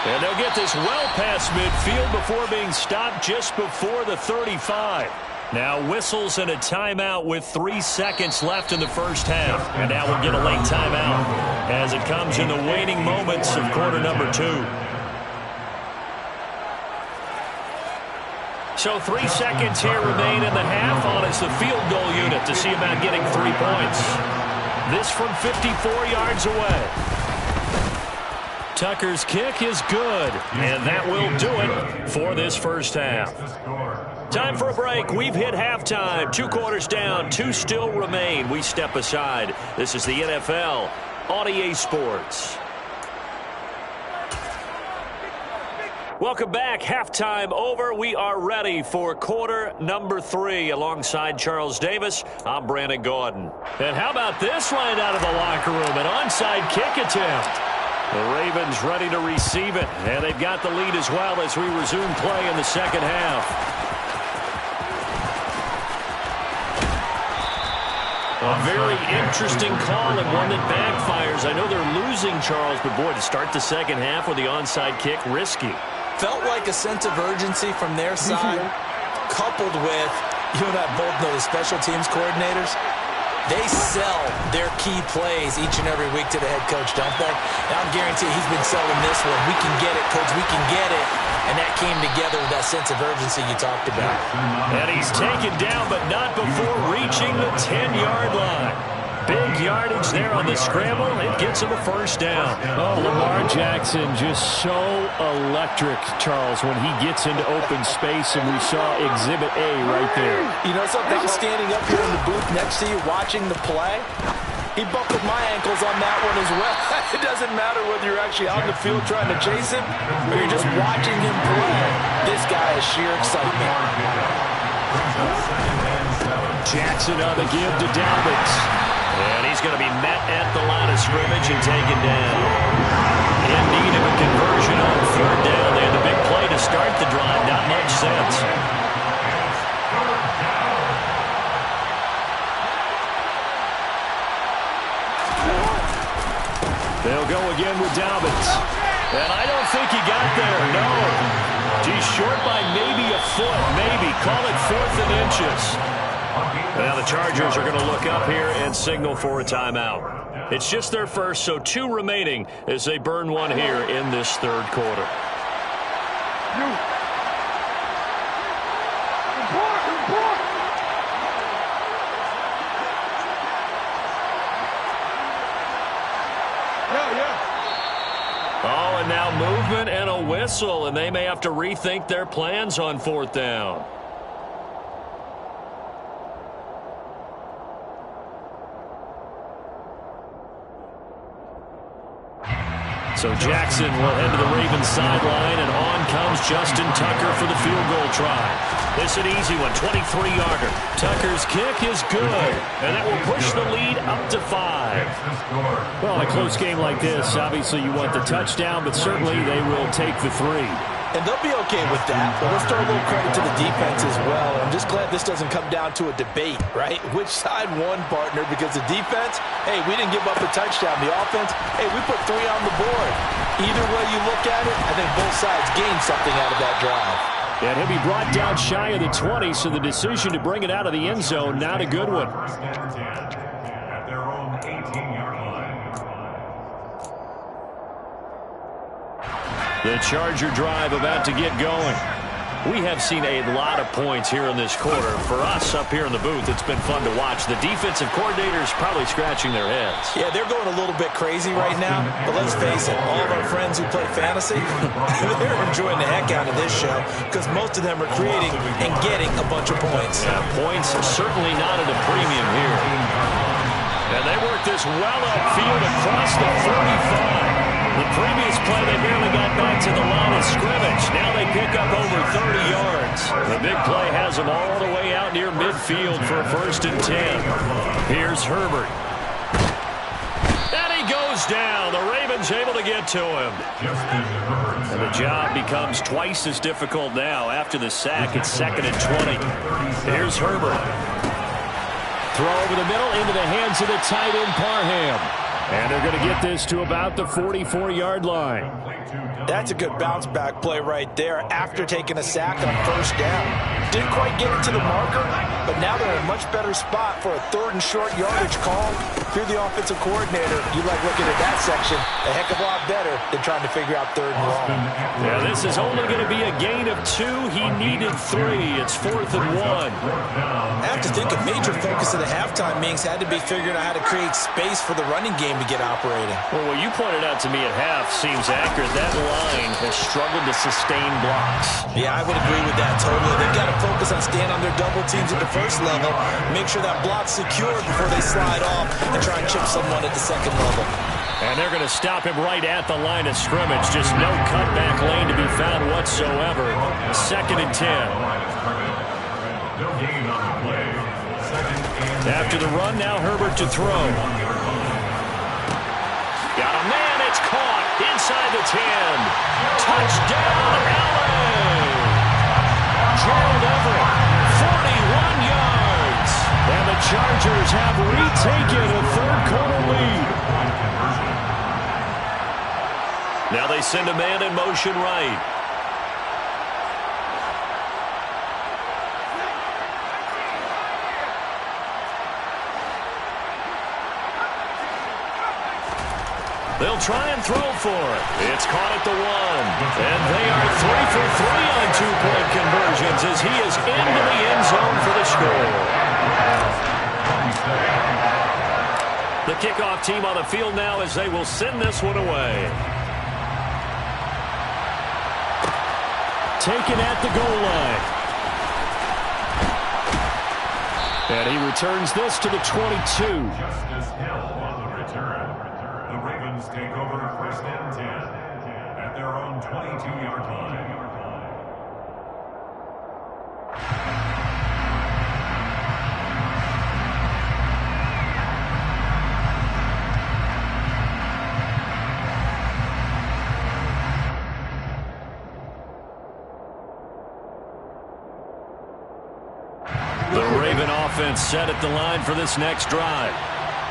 And they'll get this well past midfield before being stopped just before the 35. Now whistles and a timeout with 3 seconds left in the first half. And now we'll get a late timeout as it comes in the waning moments of quarter number 2. So 3 seconds here remain in the half on as the field goal unit to see about getting 3 points. This from 54 yards away. Tucker's kick is good, and that will do it for this first half. Time for a break. We've hit halftime. 2 quarters down, 2 still remain. We step aside. This is the NFL on EA Sports. Welcome back. Halftime over. We are ready for quarter number 3. Alongside Charles Davis, I'm Brandon Gaudin. And how about this right out of the locker room? An onside kick attempt. The Ravens ready to receive it. And they've got the lead as well as we resume play in the second half. A very interesting call and one that backfires. I know they're losing, Charles, but boy, to start the second half with the onside kick, risky. Felt like a sense of urgency from their side, coupled with, you and I both know the special teams coordinators, they sell their key plays each and every week to the head coach, don't they? And I'm guaranteeing he's been selling this one. We can get it, coach, we can get it. And that came together with that sense of urgency you talked about. And he's taken down, but not before reaching the 10-yard line. Big yardage there on the scramble. It gets him a first down. Oh, Lamar Jackson just so electric, Charles, when he gets into open space, and we saw Exhibit A right there. You know something? I'm standing up here in the booth next to you watching the play. He buckled my ankles on that one as well. It doesn't matter whether you're actually on the field trying to chase him or you're just watching him play. This guy is sheer excitement. Jackson on the give to Dalvin. And he's going to be met at the line of scrimmage and taken down. In need of a conversion on third down. They had the big play to start the drive. Not much sense. They'll go again with Dobbins. And I don't think he got there, no. He's short by maybe a foot, maybe. Call it 4th and inches. Now the Chargers are going to look up here and signal for a timeout. It's just their first, so 2 remaining as they burn one here in this third quarter. Oh, and now movement and a whistle, and they may have to rethink their plans on 4th down. So Jackson will head to the Ravens sideline, and on comes Justin Tucker for the field goal try. This is an easy one, 23-yarder. Tucker's kick is good, and that will push the lead up to 5. Well, in a close game like this, obviously you want the touchdown, but certainly they will take the 3. And they'll be okay with that, but let's throw a little credit to the defense as well. I'm just glad this doesn't come down to a debate, right? Which side won, partner? Because the defense, hey, we didn't give up a touchdown. The offense, hey, we put 3 on the board. Either way you look at it, I think both sides gained something out of that drive. And he'll be brought down shy of the 20, so the decision to bring it out of the end zone, not a good one. At their own 18-yard line. The Charger drive about to get going. We have seen a lot of points here in this quarter. For us up here in the booth, it's been fun to watch. The defensive coordinators probably scratching their heads. Yeah, they're going a little bit crazy right now. But let's face it, all of our friends who play fantasy, they're enjoying the heck out of this show because most of them are creating and getting a bunch of points. Yeah, points certainly not at a premium here. And they work this well upfield across the 45. The previous play, they barely got back to the line of scrimmage. Now they pick up over 30 yards. The big play has them all the way out near midfield for a 1st and 10. Here's Herbert. And he goes down. The Ravens able to get to him. And the job becomes twice as difficult now. After the sack, it's 2nd and 20. Here's Herbert. Throw over the middle into the hands of the tight end, Parham. And they're going to get this to about the 44-yard line. That's a good bounce-back play right there after taking a sack on 1st down. Didn't quite get it to the marker, but now they're in a much better spot for a 3rd and short yardage call. If you're the offensive coordinator, you like looking at that section a heck of a lot better than trying to figure out 3rd and long. Yeah, this is only going to be a gain of 2. He needed 3. It's 4th and 1. I have to think a major focus of the halftime meetings had to be figuring out how to create space for the running game to get operating. Well, what you pointed out to me at half seems accurate. That line has struggled to sustain blocks. Yeah, I would agree with that totally. They've got to focus on staying on their double teams at the 1st level, make sure that block's secure before they slide off and try and chip someone at the 2nd level. And they're going to stop him right at the line of scrimmage. Just no cutback lane to be found whatsoever. 2nd and 10. After the run, now Herbert to throw. Got a man, it's caught inside the 10. Touchdown, LA! Gerald Everett, 41 yards. And the Chargers have retaken a 3rd quarter lead. Now they send a man in motion right. They'll try and throw for it. It's caught at the 1. And they are 3 for 3 on 2-point conversions as he is into the end zone for the score. The kickoff team on the field now as they will send this one away. Taken at the goal line. And he returns this to the 22. Justice Hill on the return. The Ravens take over 1st and 10 at their own 22-yard line. Offense set at the line for this next drive.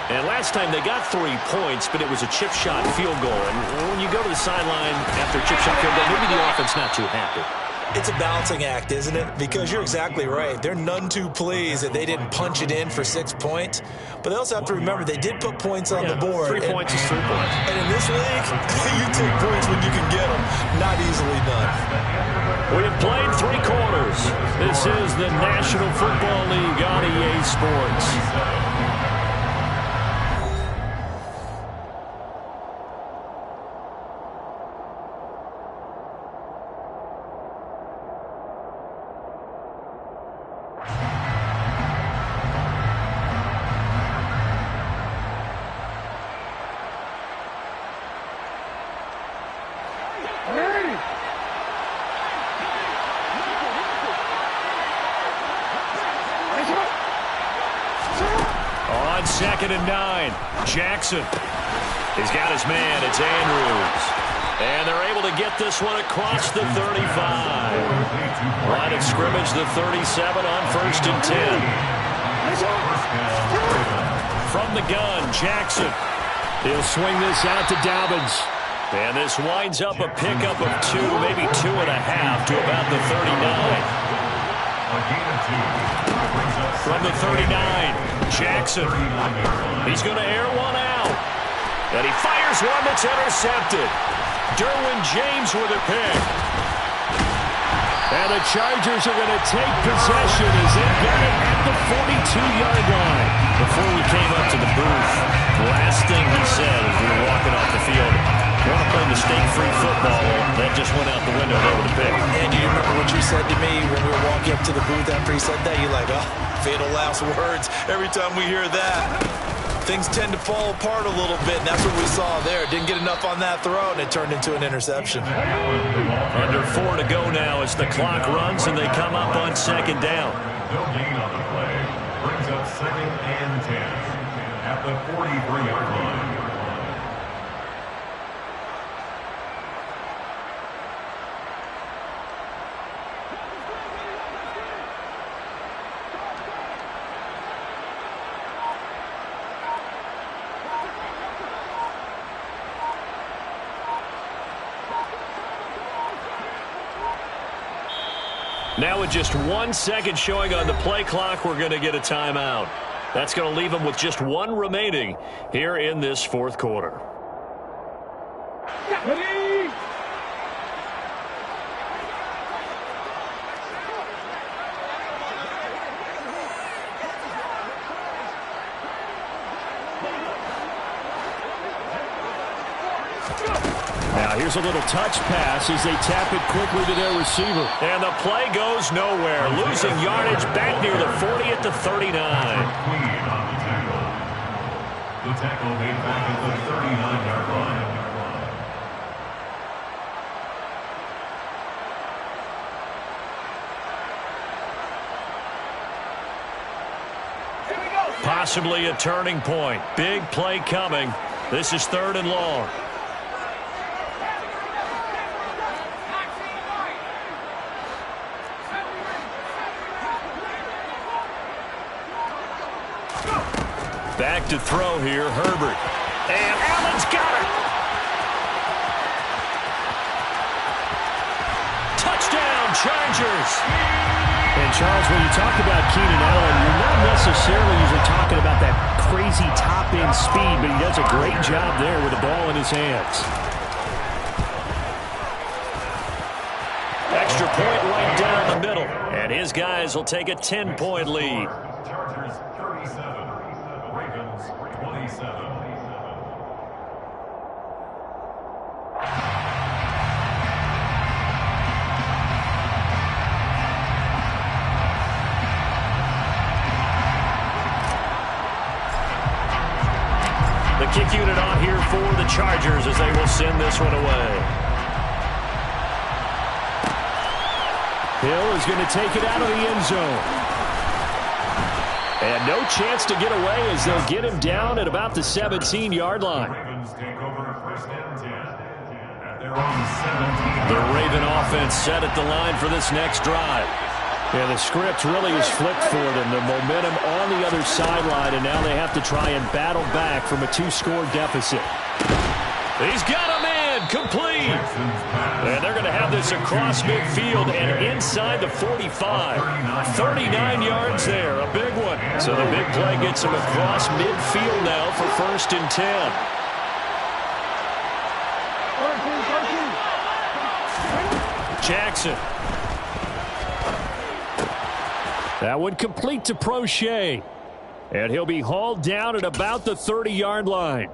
And last time they got 3 points, but it was a chip shot field goal. And when you go to the sideline after a chip shot field goal, maybe the offense not too happy. It's a balancing act, isn't it? Because you're exactly right. They're none too pleased that they didn't punch it in for 6 points. But they also have to remember they did put points on the board. 3 points is 3 points. And in this league, you take points when you can get them. Not easily done. We have played 3 quarters. This is the National Football League on EA Sports. On 2nd and 9, Jackson. He's got his man. It's Andrews. And they're able to get this one across the 35. Line of scrimmage, the 37 on 1st and 10. From the gun, Jackson. He'll swing this out to Dobbins. And this winds up a pickup of 2, maybe 2.5 to about the 39. From the 39, Jackson. He's going to air one out. And he fires one that's intercepted. Derwin James with a pick. And the Chargers are going to take possession as they got it at the 42-yard line. Before we came up to the booth, the last thing he said as we were walking off the field, want to play mistake-free football. That just went out the window there with a pick. And you remember what you said to me when we were walking up to the booth after he said that? You're like, oh, fatal last words. Every time we hear that, things tend to fall apart a little bit, and that's what we saw there. Didn't get enough on that throw, and it turned into an interception. Under 4 to go now as the clock runs, and they come up on 2nd down. No gain on the play. Brings up 2nd and 10 at the 43-yard line. Now with just 1 second showing on the play clock, we're going to get a timeout. That's going to leave them with just 1 remaining here in this 4th quarter. Ready? Now here's a little touch pass as they tap it quickly to their receiver. And the play goes nowhere. Losing yardage back near the 40 at the 39. The tackle made back at the 39-yard line. Possibly a turning point. Big play coming. This is 3rd and long. Back to throw here, Herbert. And Allen's got it. Touchdown, Chargers. And, Charles, when you talk about Keenan Allen, you're not necessarily usually talking about that crazy top-end speed, but he does a great job there with the ball in his hands. Extra point right down the middle. And his guys will take a 10-point lead. Chargers 37, Ravens 20. 27. The kick unit on here for the Chargers as they will send this one away. Hill is going to take it out of the end zone. And no chance to get away as they'll get him down at about the 17-yard line. Ravens take over first and 10 at their own 17. The Raven offense set at the line for this next drive. Yeah, the script really is flipped for them. The momentum on the other sideline, and now they have to try and battle back from a 2-score deficit. He's got him in, complete. And they're going to have this across midfield and inside the 45. 39 yards there, a big one. So the big play gets him across midfield now for first and 10. Jackson. That one complete to Prochet. And he'll be hauled down at about the 30-yard line.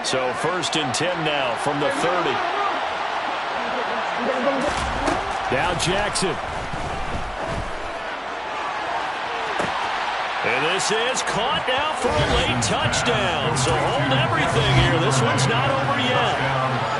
So first and 10 now from the 30. Now Jackson. And this is caught now for a late touchdown. So hold everything here. This one's not over yet.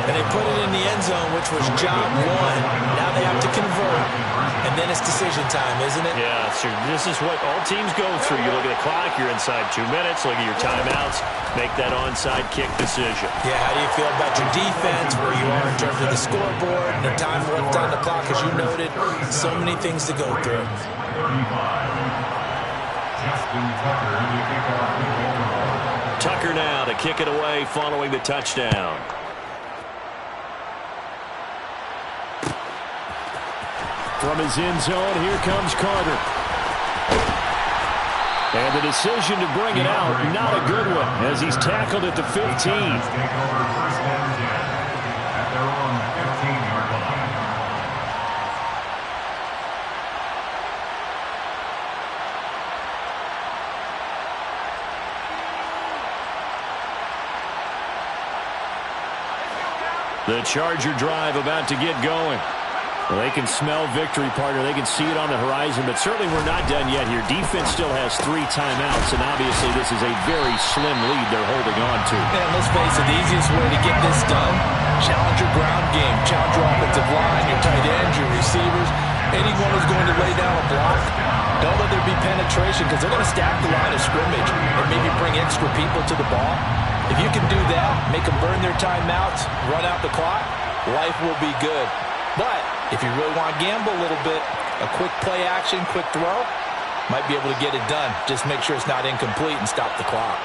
And they put it in the end zone, which was job one. Now they have to convert. And then it's decision time, isn't it? Yeah, so this is what all teams go through. You look at the clock, you're inside 2 minutes, look at your timeouts, make that onside kick decision. Yeah, how do you feel about your defense, where you are in terms of the scoreboard, the time left on the clock, as you noted? So many things to go through. 35. Justin Tucker in the kickoff. Tucker now to kick it away following the touchdown. From his end zone, here comes Carter. And the decision to bring it out, not a good one, as he's tackled at the 15. Take over first and 10 at their own 15-yard line. The Charger drive about to get going. Well, they can smell victory, partner. They can see it on the horizon, but certainly we're not done yet here. Defense still has 3 timeouts, and obviously this is a very slim lead they're holding on to. And let's face it, the easiest way to get this done, challenge your ground game, challenge your offensive line, your tight ends, your receivers, anyone who's going to lay down a block. Don't let there be penetration, because they're going to stack the line of scrimmage and maybe bring extra people to the ball. If you can do that, make them burn their timeouts, run out the clock, life will be good. But if you really want to gamble a little bit, a quick play action, quick throw, might be able to get it done. Just make sure it's not incomplete and stop the clock.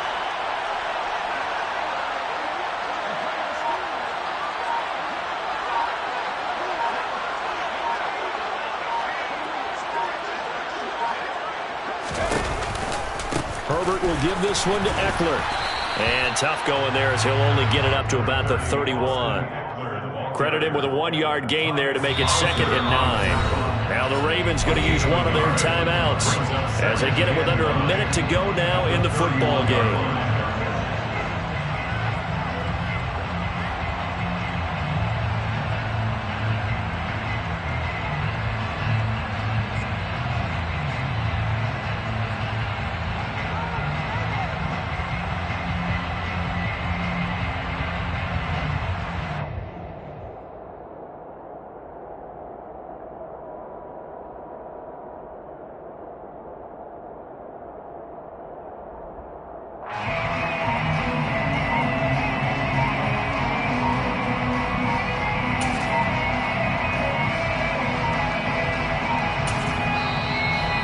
Herbert will give this one to Eckler. And tough going there as he'll only get it up to about the 31. Credit him with a 1-yard gain there to make it 2nd and 9. Now the Ravens going to use one of their timeouts as they get it with under a minute to go now in the football game.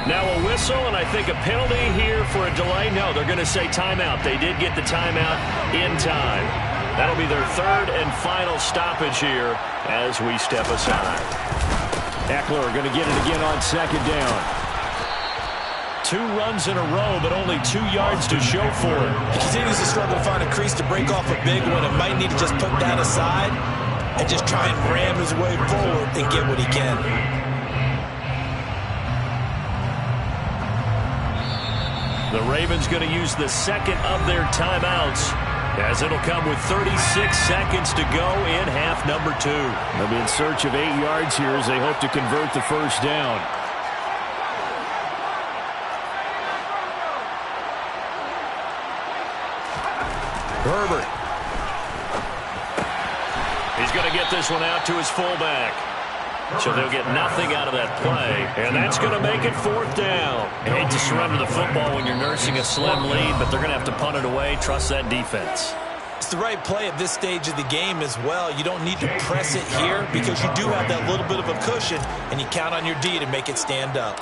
Now a whistle, and I think a penalty here for a delay. No, they're going to say timeout. They did get the timeout in time. That'll be their 3rd and final stoppage here as we step aside. Eckler going to get it again on 2nd down. 2 runs in a row, but only 2 yards to show for it. He continues to struggle to find a crease to break off a big one, and might need to just put that aside and just try and ram his way forward and get what he can. The Ravens going to use the second of their timeouts, as it'll come with 36 seconds to go in half number 2. They'll be in search of 8 yards here as they hope to convert the first down. Herbert. He's going to get this one out to his fullback. So they'll get nothing out of that play, and that's going to make it 4th down. You hate to surrender the football when you're nursing a slim lead, but they're going to have to punt it away. Trust that defense. It's the right play at this stage of the game as well. You don't need to press it here because you do have that little bit of a cushion, and you count on your D to make it stand up.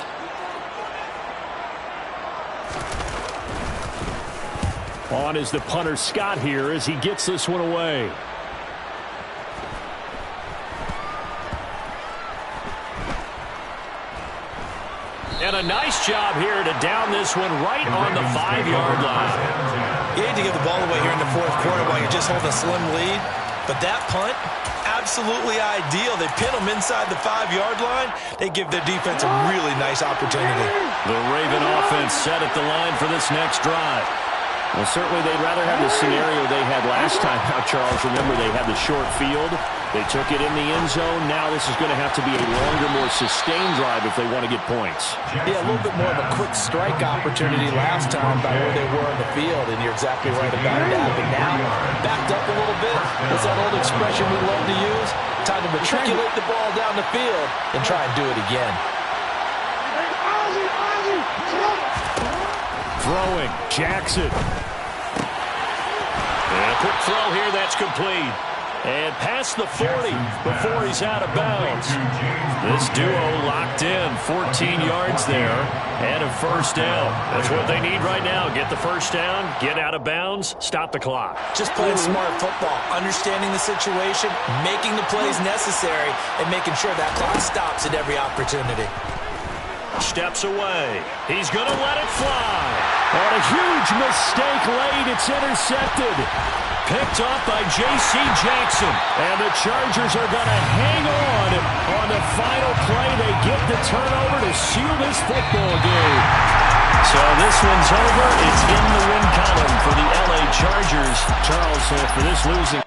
On is the punter Scott here as he gets this one away. And a nice job here to down this one right on the 5-yard line. You hate to give the ball away here in the 4th quarter while you're just holding a slim lead. But that punt, absolutely ideal. They pin them inside the 5-yard line. They give their defense a really nice opportunity. The Raven offense set at the line for this next drive. Well, certainly they'd rather have the scenario they had last time. Now, Charles, remember they had the short field. They took it in the end zone. Now this is going to have to be a longer, more sustained drive if they want to get points. Yeah, a little bit more of a quick strike opportunity last time by where they were on the field, and you're exactly right about that. But now, backed up a little bit. What's that old expression we love to use? Time to matriculate the ball down the field and try and do it again. Throwing, Jackson. And a quick throw here, that's complete. And past the 40 before he's out of bounds. This duo locked in, 14 yards there, and a first down. That's what they need right now. Get the first down, get out of bounds, stop the clock. Just playing smart football, understanding the situation, making the plays necessary, and making sure that clock stops at every opportunity. Steps away. He's going to let it fly. And a huge mistake late. It's intercepted. Picked off by J.C. Jackson. And the Chargers are going to hang on the final play. They get the turnover to seal this football game. So this one's over. It's in the win column for the L.A. Chargers. Charles, for this losing